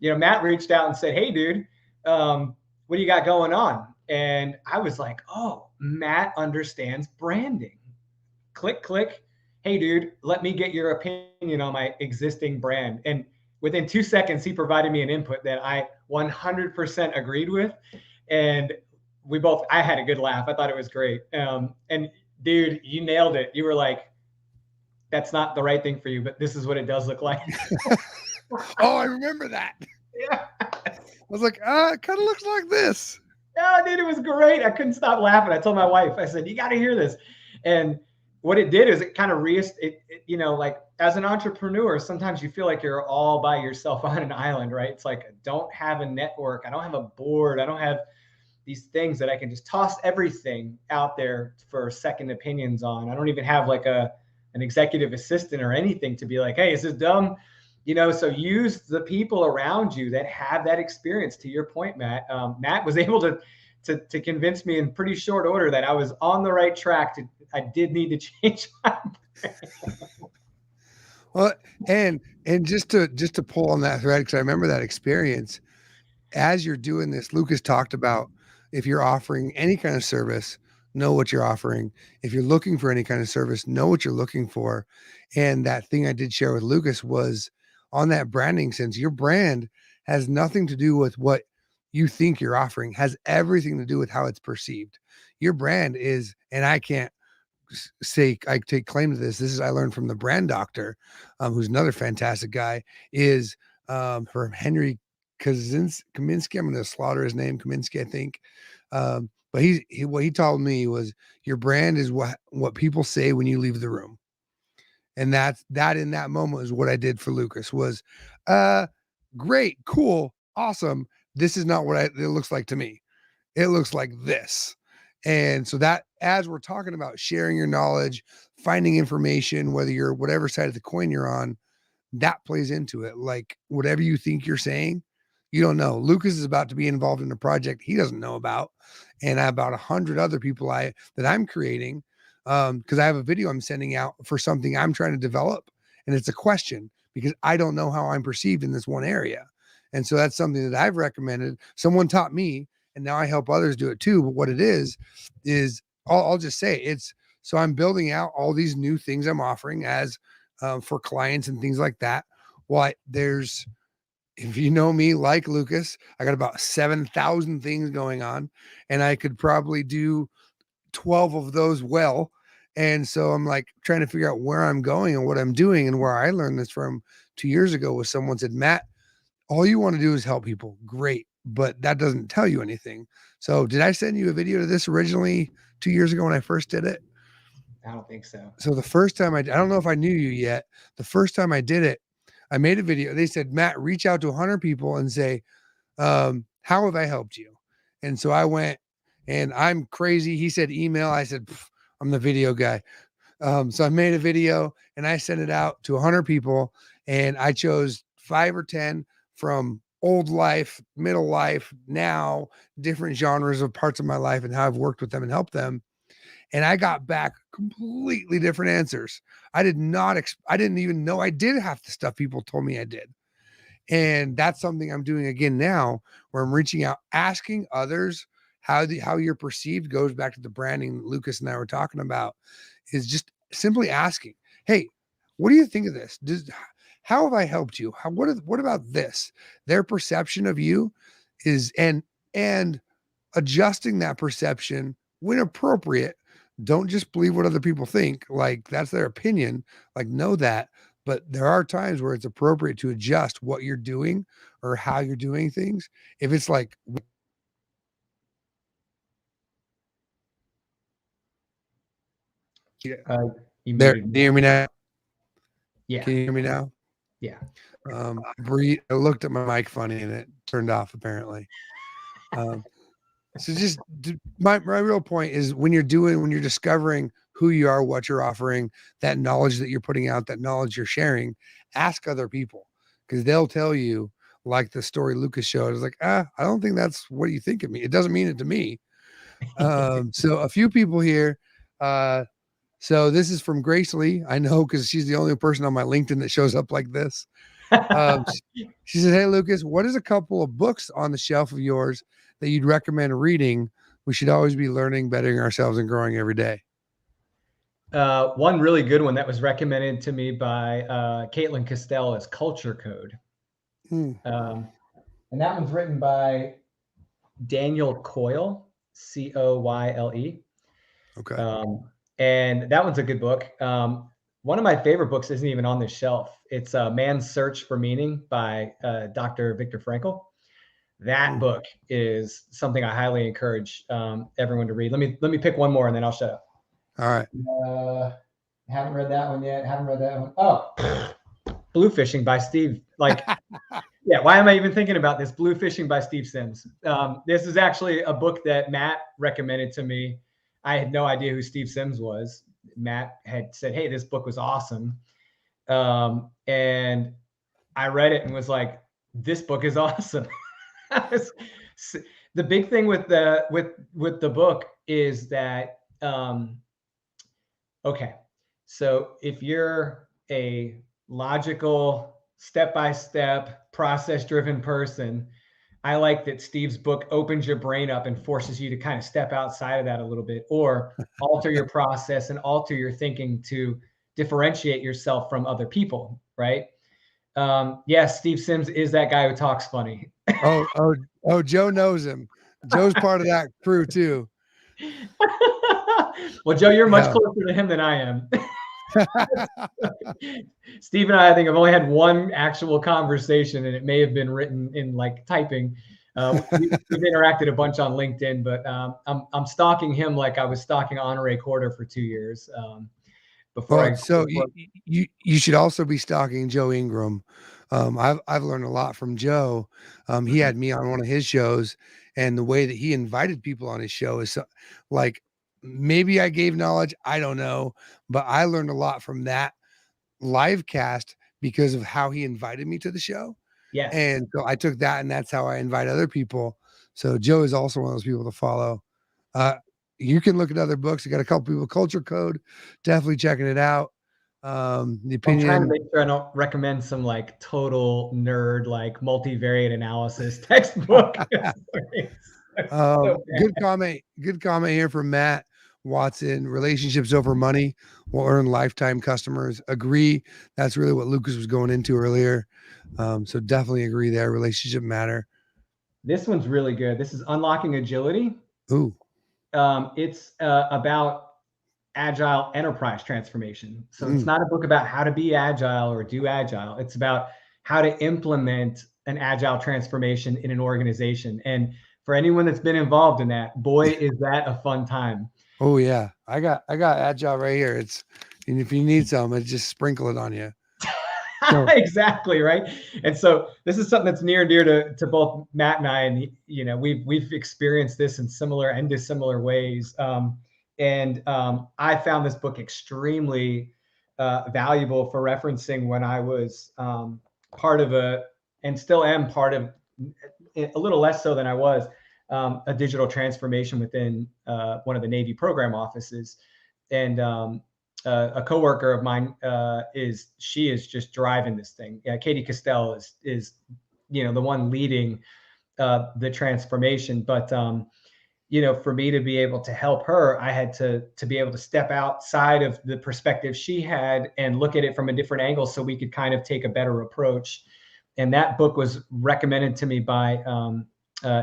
Matt reached out and said, hey dude, what do you got going on? And I was like, oh, Matt understands branding. Click. Hey dude, let me get your opinion on my existing brand. And within 2 seconds, he provided me an input that I 100% agreed with. And I had a good laugh. I thought it was great. And dude, you nailed it. You were like, that's not the right thing for you, but this is what it does look like. Oh, I remember that. Yeah. I was like, it kind of looks like this. Oh, dude, it was great. I couldn't stop laughing. I told my wife, I said, you got to hear this. And what it did is it kind of like as an entrepreneur, sometimes you feel like you're all by yourself on an island, right? It's like, I don't have a network. I don't have a board. I don't have these things that I can just toss everything out there for second opinions on. I don't even have like an executive assistant or anything to be like, hey, is this dumb? So use the people around you that have that experience. To your point, Matt, Matt was able to convince me in pretty short order that I was on the right track. I did need to change my brand. Well, and just to pull on that thread, because I remember that experience. As you're doing this, Lucas talked about if you're offering any kind of service, know what you're offering. If you're looking for any kind of service, know what you're looking for. And that thing I did share with Lucas was on that branding sense. Your brand has nothing to do with what you think you're offering, has everything to do with how it's perceived. Your brand is, and I can't say I take claim to this. This is I learned from the brand doctor, who's another fantastic guy. Is from Henry Kaminsky. I'm going to slaughter his name, Kaminsky, I think. But what he told me was your brand is what people say when you leave the room, and that in that moment is what I did for Lucas. Was great, cool, awesome. This is not what it looks like to me. It looks like this. And so that as we're talking about sharing your knowledge, finding information, whether you're whatever side of the coin you're on, that plays into it. Like whatever you think you're saying, you don't know. Lucas is about to be involved in a project he doesn't know about. And about 100 other people that I'm creating, because I have a video I'm sending out for something I'm trying to develop. And it's a question because I don't know how I'm perceived in this one area. And so that's something that I've recommended. Someone taught me, and now I help others do it too. But what it is I'll just say so I'm building out all these new things I'm offering as for clients and things like that. If you know me, like Lucas, I got about 7,000 things going on, and I could probably do 12 of those well. And so I'm like trying to figure out where I'm going and what I'm doing. And where I learned this from 2 years ago was someone said, Matt, all you want to do is help people. Great. But that doesn't tell you anything. So did I send you a video to this originally 2 years ago when I first did it. I don't think so. So the first time I don't know if I knew you yet. The first time I did it, I made a video. They said, Matt, reach out to 100 people and say, how have I helped you? And so I went, and I'm crazy. He said email. I said, I'm the video guy. So I made a video and I sent it out to 100 people, and I chose 5 or 10 from old life, middle life, now, different genres of parts of my life and how I've worked with them and helped them. And I got back completely different answers. I didn't even know I did half the stuff people told me I did. And that's something I'm doing again now, where I'm reaching out, asking others how you're perceived. Goes back to the branding Lucas and I were talking about, is just simply asking, hey, what do you think of this? How have I helped you? What about this? Their perception of you is, and adjusting that perception when appropriate. Don't just believe what other people think, like that's their opinion, like know that. But there are times where it's appropriate to adjust what you're doing or how you're doing things. If it's like, You there, can you hear me now? Yeah. Can you hear me now? Yeah. Breathe. I looked at my mic funny and it turned off apparently. So just my real point is when you're discovering who you are, what you're offering, that knowledge that you're putting out, that knowledge you're sharing, ask other people, because they'll tell you, like the story Lucas showed. It's like, I don't think that's what you think of me. It doesn't mean it to me. So a few people here. So this is from Grace Lee. I know because she's the only person on my LinkedIn that shows up like this. She said, hey, Lucas, what is a couple of books on the shelf of yours that you'd recommend reading? We should always be learning, bettering ourselves, and growing every day. One really good one that was recommended to me by Caitlin Castell is Culture Code. And that one's written by Daniel Coyle, Coyle. Okay. And that one's a good book. One of my favorite books isn't even on this shelf. It's Man's Search for Meaning by Dr. Viktor Frankl. That book is something I highly encourage everyone to read. Let me pick one more and then I'll shut up. All right. Haven't read that one yet. Haven't read that one. Oh, Blue Fishing by Steve. Yeah, why am I even thinking about this? Blue Fishing by Steve Sims. This is actually a book that Matt recommended to me. I had no idea who Steve Sims was. Matt had said, hey, this book was awesome. And I read it and was like, this book is awesome. The big thing with the book is that, okay, so if you're a logical, step-by-step, process-driven person, I like that Steve's book opens your brain up and forces you to kind of step outside of that a little bit, or alter your process and alter your thinking to differentiate yourself from other people, right? Yes, Steve Sims is that guy who talks funny. Oh, Joe knows him. Joe's part of that crew too. Well, Joe, you're much closer to him than I am. Steve and I think, I've only had one actual conversation, and it may have been written in like typing. We've interacted a bunch on LinkedIn, but I'm stalking him like I was stalking Honore Corder for 2 years. You should also be stalking Joe Ingram. I've learned a lot from Joe. He had me on one of his shows, and the way that he invited people on his show is like, maybe I gave knowledge, I don't know, but I learned a lot from that live cast because of how he invited me to the show. Yes. And so I took that, and that's how I invite other people. So Joe is also one of those people to follow. You can look at other books. You got a couple people, Culture Code, definitely checking it out. The opinion. I'm trying to make sure I don't recommend some like total nerd, like multivariate analysis textbook. Good comment here from Matt Watson. Relationships over money will earn lifetime customers. Agree. That's really what Lucas was going into earlier. So definitely agree there. Relationship matter. This one's really good. This is Unlocking Agility. Ooh. It's about agile enterprise transformation. So it's not a book about how to be agile or do agile. It's about how to implement an agile transformation in an organization. And for anyone that's been involved in that, boy, is that a fun time. Oh yeah, I got agile right here. And if you need some, I just sprinkle it on you. So Exactly, right. And so this is something that's near and dear to both Matt and I, and we've experienced this in similar and dissimilar ways. I found this book extremely valuable for referencing when I was part of and still am part of, a little less so than I was, a digital transformation within one of the Navy program offices. And a coworker of mine is just driving this thing. Yeah, Katie Castell is the one leading the transformation. But for me to be able to help her, I had to be able to step outside of the perspective she had and look at it from a different angle, so we could kind of take a better approach. And that book was recommended to me by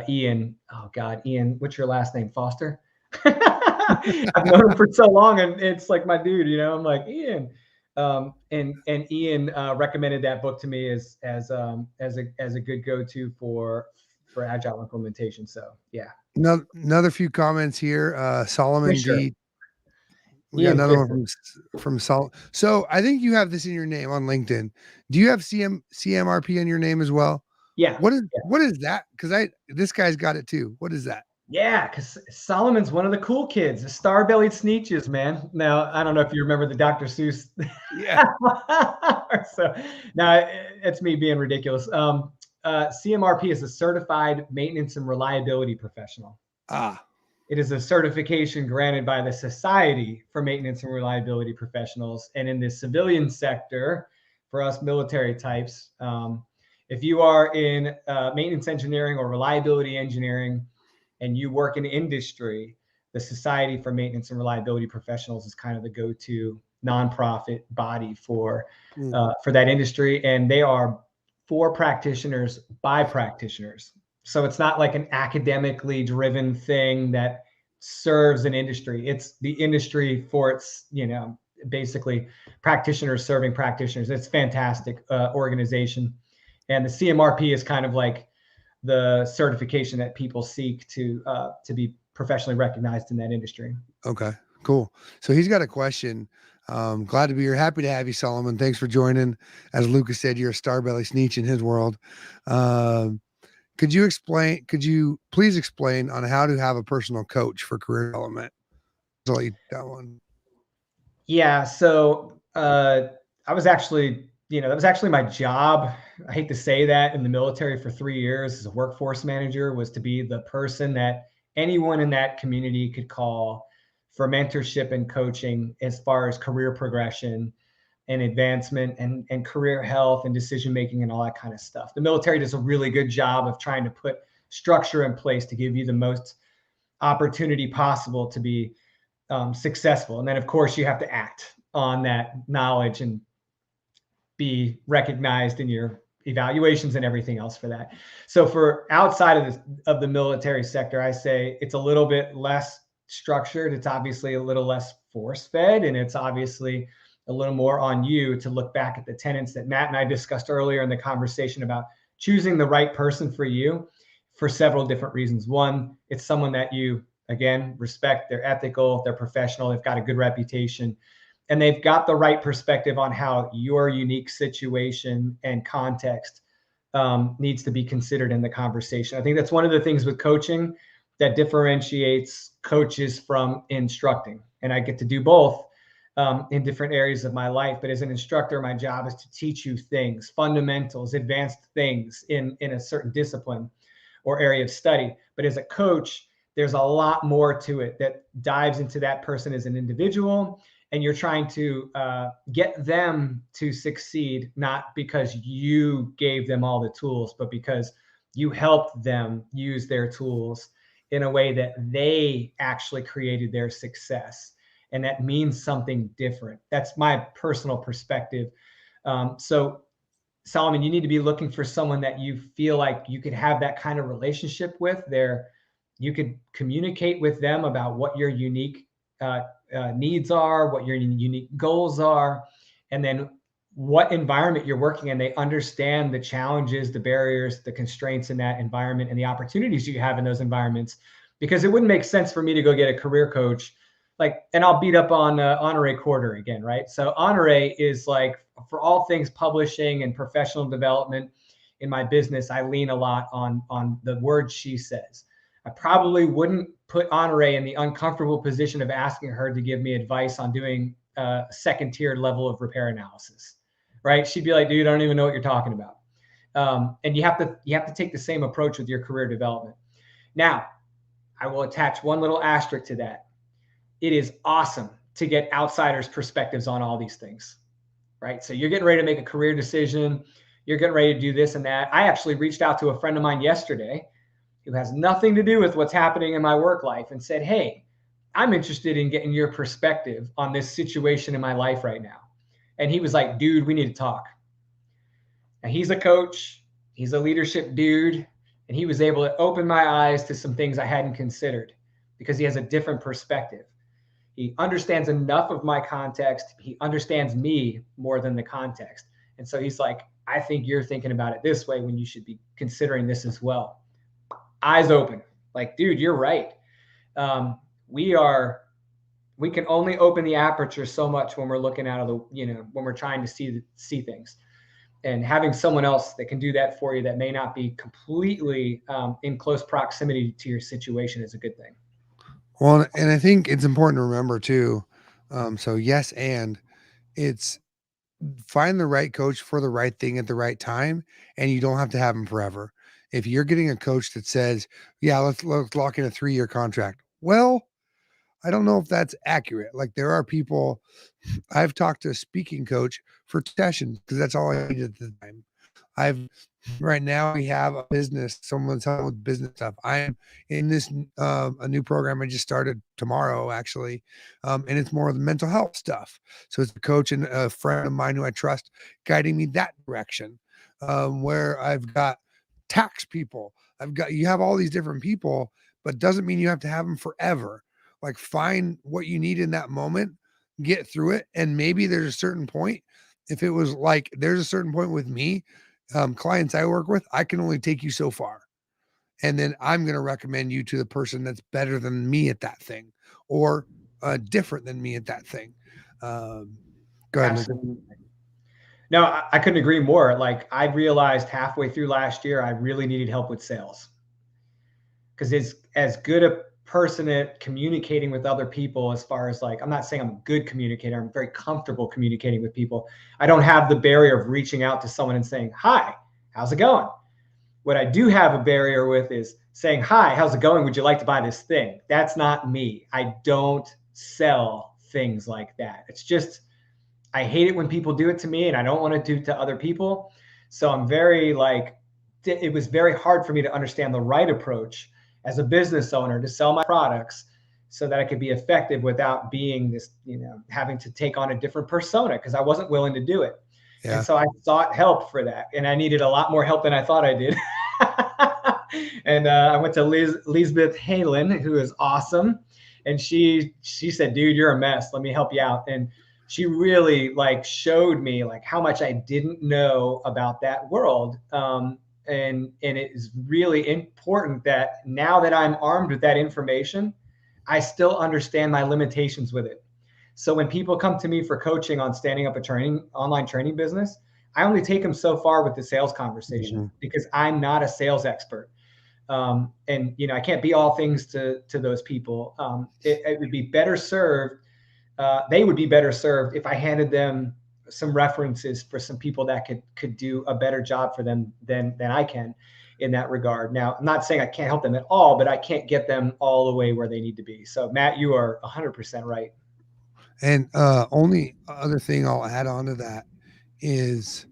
Ian. Oh God, Ian, what's your last name? Foster? I've known him for so long, and it's like my dude. I'm like, Ian. And Ian recommended that book to me as a good go-to for agile implementation. So yeah. another few comments here. Yeah, Solomon sure. D. We got Ian another one Clifford. from Sol. So I think you have this in your name on LinkedIn. Do you have CMRP in your name as well? Yeah. What is that? Because this guy's got it too. What is that? Yeah, because Solomon's one of the cool kids, the star-bellied Sneetches, man. Now, I don't know if you remember the Dr. Seuss. Yeah. So now it's me being ridiculous. CMRP is a certified maintenance and reliability professional. Ah. It is a certification granted by the Society for Maintenance and Reliability Professionals. And in the civilian sector, for us military types, if you are in maintenance engineering or reliability engineering, and you work in industry, the Society for Maintenance and Reliability Professionals is kind of the go-to nonprofit body for that industry. And they are for practitioners by practitioners. So it's not like an academically driven thing that serves an industry. It's the industry for its, basically practitioners serving practitioners. It's fantastic organization. And the CMRP is kind of like the certification that people seek to be professionally recognized in that industry. Okay, cool. So he's got a question. Glad to be here. Happy to have you, Solomon. Thanks for joining. As Lucas said, you're a starbelly sneech in his world. Could you please explain on how to have a personal coach for career development? I'll let you that one. Yeah. So I was actually, that was actually my job. I hate to say that, in the military for 3 years as a workforce manager, was to be the person that anyone in that community could call for mentorship and coaching as far as career progression and advancement and career health and decision making and all that kind of stuff. The military does a really good job of trying to put structure in place to give you the most opportunity possible to be successful. And then, of course, you have to act on that knowledge and be recognized in your evaluations and everything else for that. So for outside of the military sector, I say it's a little bit less structured. It's obviously a little less force fed, and it's obviously a little more on you to look back at the tenets that Matt and I discussed earlier in the conversation about choosing the right person for you for several different reasons. One, it's someone that you, again, respect. They're ethical, they're professional, they've got a good reputation, and they've got the right perspective on how your unique situation and context needs to be considered in the conversation. I think that's one of the things with coaching that differentiates coaches from instructing. And I get to do both in different areas of my life. But as an instructor, my job is to teach you things, fundamentals, advanced things in a certain discipline or area of study. But as a coach, there's a lot more to it that dives into that person as an individual. And you're trying to get them to succeed, not because you gave them all the tools, but because you helped them use their tools in a way that they actually created their success. And that means something different. That's my personal perspective. So, Solomon, you need to be looking for someone that you feel like you could have that kind of relationship with. You could communicate with them about what your unique needs are, what your unique goals are, and then what environment you're working in. They understand the challenges, the barriers, the constraints in that environment, and the opportunities you have in those environments. Because it wouldn't make sense for me to go get a career coach and I'll beat up on Honore Quarter again, right? So Honore is like, for all things publishing and professional development in my business, I lean a lot on the words she says. I probably wouldn't put Honore in the uncomfortable position of asking her to give me advice on doing a second tier level of repair analysis, right? She'd be like, dude, I don't even know what you're talking about. And you have to take the same approach with your career development. Now, I will attach one little asterisk to that. It is awesome to get outsiders' perspectives on all these things, right? So you're getting ready to make a career decision. You're getting ready to do this and that. I actually reached out to a friend of mine yesterday who has nothing to do with what's happening in my work life and said, hey, I'm interested in getting your perspective on this situation in my life right now. And he was like, dude, we need to talk. And he's a coach. He's a leadership dude. And he was able to open my eyes to some things I hadn't considered because he has a different perspective. He understands enough of my context. He understands me more than the context. And so he's like, I think you're thinking about it this way when you should be considering this as well. Eyes open. Like, dude, you're right. We can only open the aperture so much when we're looking out of the, when we're trying to see things. And having someone else that can do that for you that may not be completely in close proximity to your situation is a good thing. Well, and I think it's important to remember too. So yes, and it's find the right coach for the right thing at the right time, and you don't have to have them forever. If you're getting a coach that says, "Yeah, let's lock in a 3-year contract," well, I don't know if that's accurate. Like there are people. I've talked to a speaking coach for sessions because that's all I needed at the time. I've right now we have a business, someone's helping with business stuff. I am in this a new program I just started tomorrow actually, and it's more of the mental health stuff. So it's a coach and a friend of mine who I trust guiding me that direction. Where I've got tax people, you have all these different people, but doesn't mean you have to have them forever. Like find what you need in that moment, get through it, and maybe there's a certain point. If it was like there's a certain point with me, clients I work with, I can only take you so far. And then I'm going to recommend you to the person that's better than me at that thing or different than me at that thing. Go ahead. Absolutely. No, I couldn't agree more. Like I realized halfway through last year, I really needed help with sales because it's as good a person at communicating with other people as far as like, I'm not saying I'm a good communicator. I'm very comfortable communicating with people. I don't have the barrier of reaching out to someone and saying, hi, how's it going? What I do have a barrier with is saying, hi, how's it going? Would you like to buy this thing? That's not me. I don't sell things like that. It's just, I hate it when people do it to me and I don't want to do it to other people. So I'm very like, it was very hard for me to understand the right approach as a business owner to sell my products so that I could be effective without being this, having to take on a different persona because I wasn't willing to do it. Yeah. And so I sought help for that. And I needed a lot more help than I thought I did. And I went to Lisbeth Halen, who is awesome. And she said, dude, you're a mess. Let me help you out. And she really like showed me like how much I didn't know about that world. And it is really important that now that I'm armed with that information, I still understand my limitations with it. So when people come to me for coaching on standing up a online training business, I only take them so far with the sales conversation because I'm not a sales expert. And, I can't be all things to those people. It would be better served. They would be better served if I handed them some references for some people that could do a better job for them than I can in that regard. Now, I'm not saying I can't help them at all, but I can't get them all the way where they need to be. So Matt, you are 100% right. And only other thing I'll add on to that is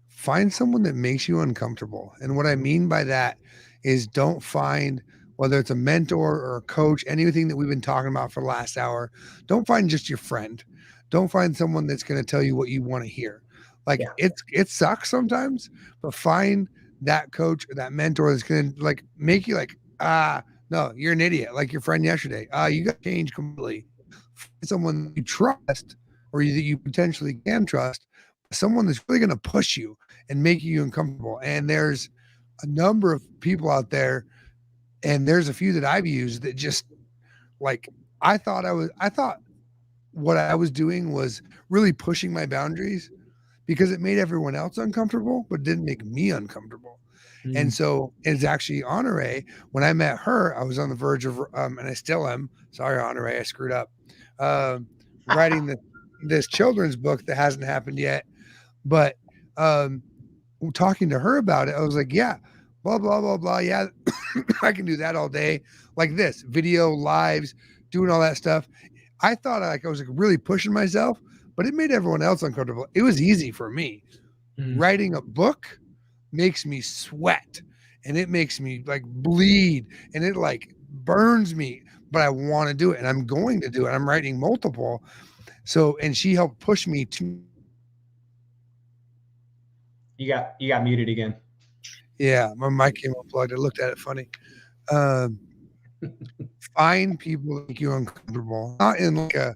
find someone that makes you uncomfortable. And what I mean by that is don't find, whether it's a mentor or a coach, anything that we've been talking about for the last hour, don't find just your friend. Don't find someone that's going to tell you what you want to hear. Like it sucks sometimes, but find that coach or that mentor that's going to like make you like, no, you're an idiot. Like your friend yesterday. You got to change completely. Find someone you trust or that you potentially can trust, someone that's really going to push you and make you uncomfortable. And there's a number of people out there, and there's a few that I've used that just like I thought what I was doing was really pushing my boundaries because it made everyone else uncomfortable, but didn't make me uncomfortable. And Mm. so it's actually Honore. When I met her, I was on the verge of, and I still am. Sorry, Honore, I screwed up. Writing this children's book that hasn't happened yet, but um, talking to her about it, I was like, yeah, blah blah blah blah. Yeah, I can do that all day, like this video lives, doing all that stuff. I thought like I was like really pushing myself, but it made everyone else uncomfortable. It was easy for me. Mm. Writing a book makes me sweat and it makes me like bleed and it like burns me, but I want to do it and I'm going to do it. I'm writing multiple. So, and she helped push me to. You got muted again. Yeah, my mic came unplugged. I looked at it funny. Um, find people that make you uncomfortable, not in like a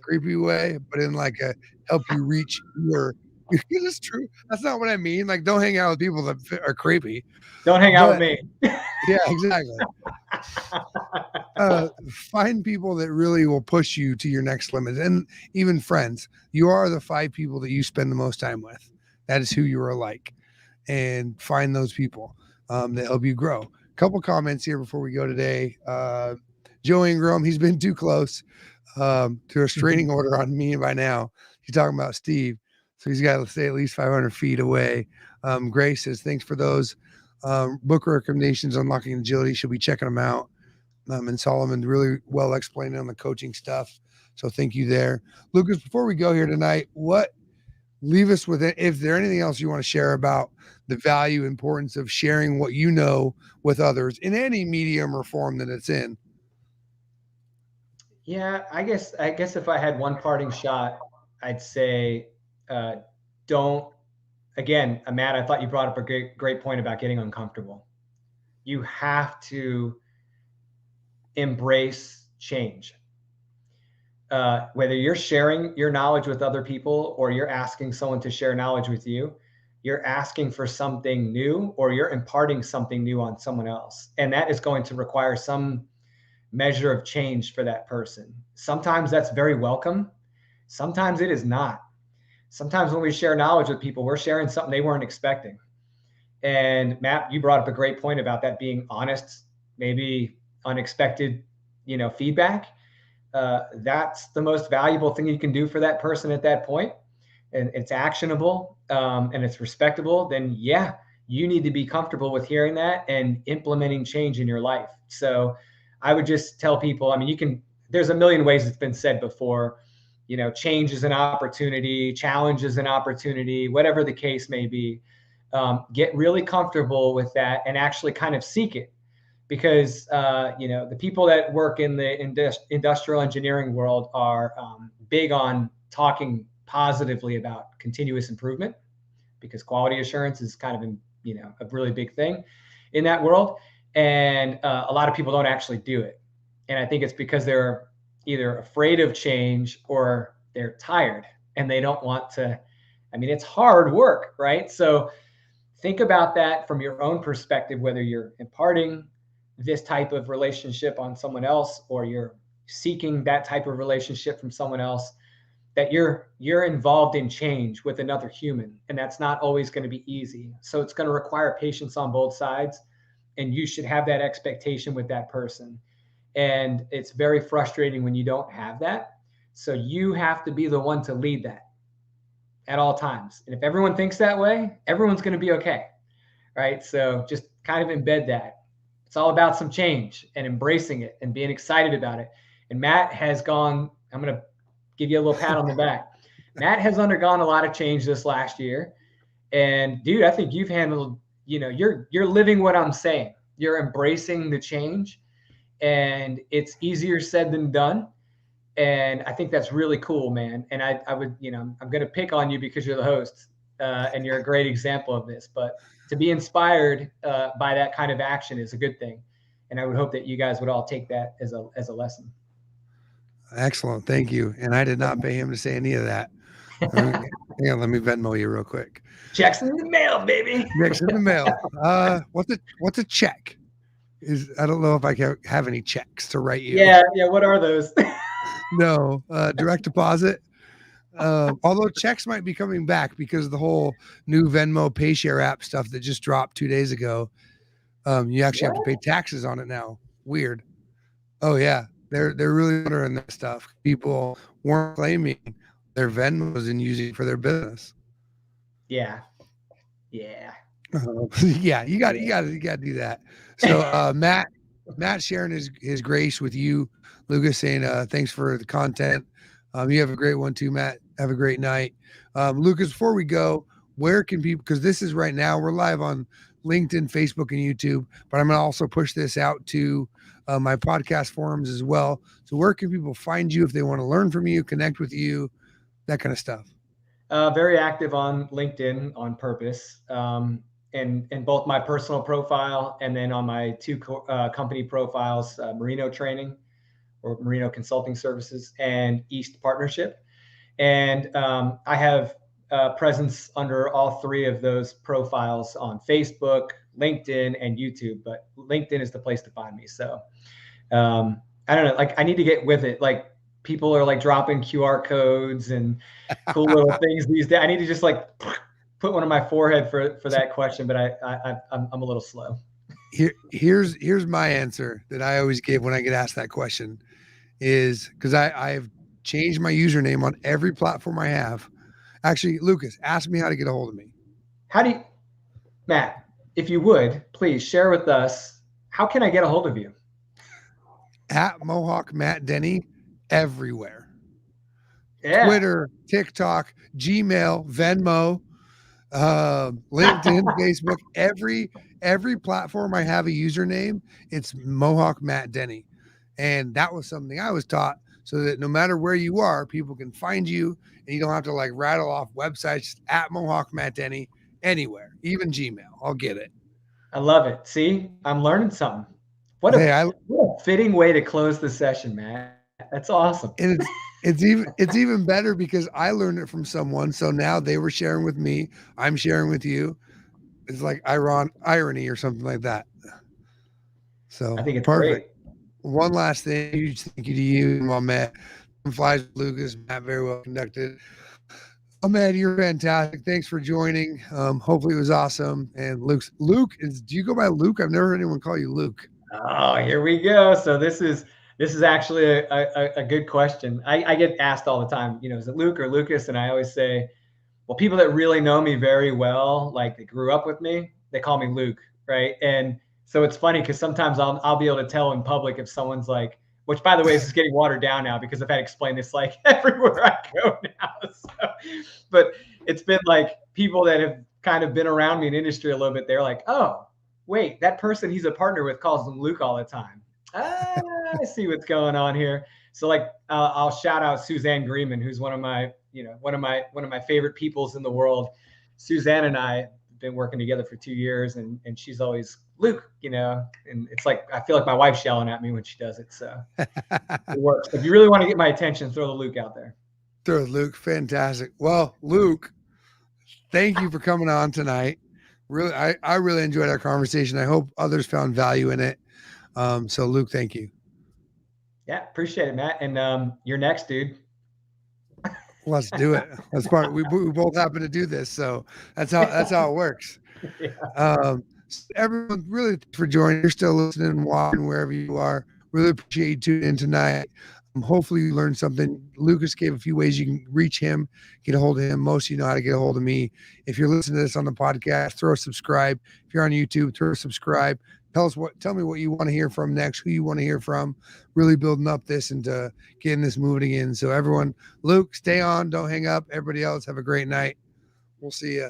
creepy way, but in like a help you reach your. It's true. That's not what I mean. Like, don't hang out with people that are creepy. Don't hang out with But me. yeah, exactly. Find people that really will push you to your next limit, and even friends. You are the 5 people that you spend the most time with. That is who you are like, and find those people that help you grow. Couple comments here before we go today. Joe Ingram, he's been too close to a restraining order on me by now. He's talking about Steve, so he's got to stay at least 500 feet away. Grace says, thanks for those book recommendations, Unlocking Agility. Should be checking them out. And Solomon really well explained on the coaching stuff. So thank you there. Lucas, before we go here tonight, leave us with it. If there anything else you want to share about the value, importance of sharing what you know with others in any medium or form that it's in. Yeah, I guess if I had one parting shot, I'd say don't. Again, Matt, I thought you brought up a great point about getting uncomfortable. You have to embrace change. Whether you're sharing your knowledge with other people or you're asking someone to share knowledge with you, you're asking for something new or you're imparting something new on someone else. And that is going to require some measure of change for that person. Sometimes that's very welcome. Sometimes it is not. Sometimes when we share knowledge with people, we're sharing something they weren't expecting. And Matt, you brought up a great point about that being honest, maybe unexpected, feedback. That's the most valuable thing you can do for that person at that point. And it's actionable and it's respectable. Then yeah, you need to be comfortable with hearing that and implementing change in your life. So I would just tell people, there's a million ways it's been said before, change is an opportunity, challenge is an opportunity, whatever the case may be. Get really comfortable with that and actually kind of seek it. Because the people that work in the industrial engineering world are big on talking positively about continuous improvement, because quality assurance is kind of a really big thing in that world, and a lot of people don't actually do it. And I think it's because they're either afraid of change or they're tired and they don't want to. It's hard work, right? So think about that from your own perspective, whether you're imparting this type of relationship on someone else or you're seeking that type of relationship from someone else, that you're involved in change with another human, and that's not always going to be easy. So it's going to require patience on both sides, and you should have that expectation with that person. And it's very frustrating when you don't have that. So you have to be the one to lead that at all times. And if everyone thinks that way, everyone's going to be okay, right? So just kind of embed that. It's all about some change and embracing it and being excited about it. And Matt has gone, I'm going to give you a little pat on the back. Matt has undergone a lot of change this last year. And dude, I think you've handled, you're living what I'm saying. You're embracing the change, and it's easier said than done. And I think that's really cool, man. And I would, I'm going to pick on you because you're the host and you're a great example of this, but to be inspired by that kind of action is a good thing. And I would hope that you guys would all take that as a lesson. Excellent. Thank you. And I did not pay him to say any of that. Okay. Hang on, let me Venmo you real quick. Checks in the mail, baby. Checks in the mail. What's a check? I don't know if I can have any checks to write you. Yeah, what are those? No, direct deposit. Although checks might be coming back because of the whole new Venmo PayShare app stuff that just dropped 2 days ago. You actually have to pay What? taxes on it now. Weird. Oh yeah, they're really monitoring that stuff. People weren't claiming their Venmos and using it for their business. Yeah. Yeah. Yeah, you got to do that. So Matt sharing his grace with you, Lucas, saying thanks for the content. You have a great one too, Matt. Have a great night. Lucas, before we go, where can people, because this is right now, we're live on LinkedIn, Facebook, and YouTube, but I'm going to also push this out to my podcast forums as well. So where can people find you if they want to learn from you, connect with you, that kind of stuff? Very active on LinkedIn on purpose, and both my personal profile and then on my two company profiles, Marino Training or Marino Consulting Services and East Partnership. And I have presence under all three of those profiles on Facebook, LinkedIn, and YouTube. But LinkedIn is the place to find me. So I don't know, like I need to get with it. Like people are like dropping QR codes and cool little things these days. I need to just like put one on my forehead for that question, but I'm a little slow. Here's my answer that I always give when I get asked that question is because I've changed my username on every platform I have. Actually, Lucas, ask me how to get a hold of me. How do you, Matt, if you would, please share with us, how can I get a hold of you? At Mohawk Matt Denny everywhere. Yeah. Twitter, TikTok, Gmail, Venmo, LinkedIn, Facebook, every platform I have a username, it's Mohawk Matt Denny. And that was something I was taught so that no matter where you are, people can find you and you don't have to like rattle off websites at Mohawk Matt Denny anywhere, even Gmail. I'll get it. I love it. See, I'm learning something. What a fitting way to close the session, Matt. That's awesome. And it's even better because I learned it from someone. So now they were sharing with me. I'm sharing with you. It's like irony or something like that. So I think it's perfect. great. One last thing, huge thank you to you, my man. Flies with Lucas, Matt, very well conducted. Oh man, you're fantastic. Thanks for joining. Hopefully it was awesome. And Luke do you go by Luke? I've never heard anyone call you Luke. Oh, here we go. So this is actually a good question. I get asked all the time, is it Luke or Lucas? And I always say, well, people that really know me very well, like they grew up with me, they call me Luke, right? And so it's funny because sometimes I'll be able to tell in public if someone's like, which by the way, this is getting watered down now because I've had to explain this like everywhere I go now. So, but it's been like people that have kind of been around me in industry a little bit. They're like, oh, wait, that person he's a partner with calls him Luke all the time. I see what's going on here. So like, I'll shout out Suzanne Greenman, who's one of my favorite peoples in the world. Suzanne and I have been working together for 2 years, and she's always Luke, and it's like I feel like my wife's yelling at me when she does it. So it works. If you really want to get my attention, throw the Luke out there. Throw Luke, fantastic. Well, Luke, thank you for coming on tonight. Really, I really enjoyed our conversation. I hope others found value in it. So Luke, thank you. Yeah, appreciate it, Matt. And you're next, dude. Let's do it. That's part. We both happen to do this, so that's how it works. Yeah. Everyone, really for joining. You're still listening and watching wherever you are. Really appreciate you tuning in tonight. Hopefully you learned something. Lucas gave a few ways you can reach him, get a hold of him. Most of you know how to get a hold of me. If you're listening to this on the podcast, throw a subscribe. If you're on YouTube, throw a subscribe. Tell me what you want to hear from next, who you want to hear from, really building up this and getting this moving in. So everyone, Luke, stay on, don't hang up. Everybody else, have a great night. We'll see you.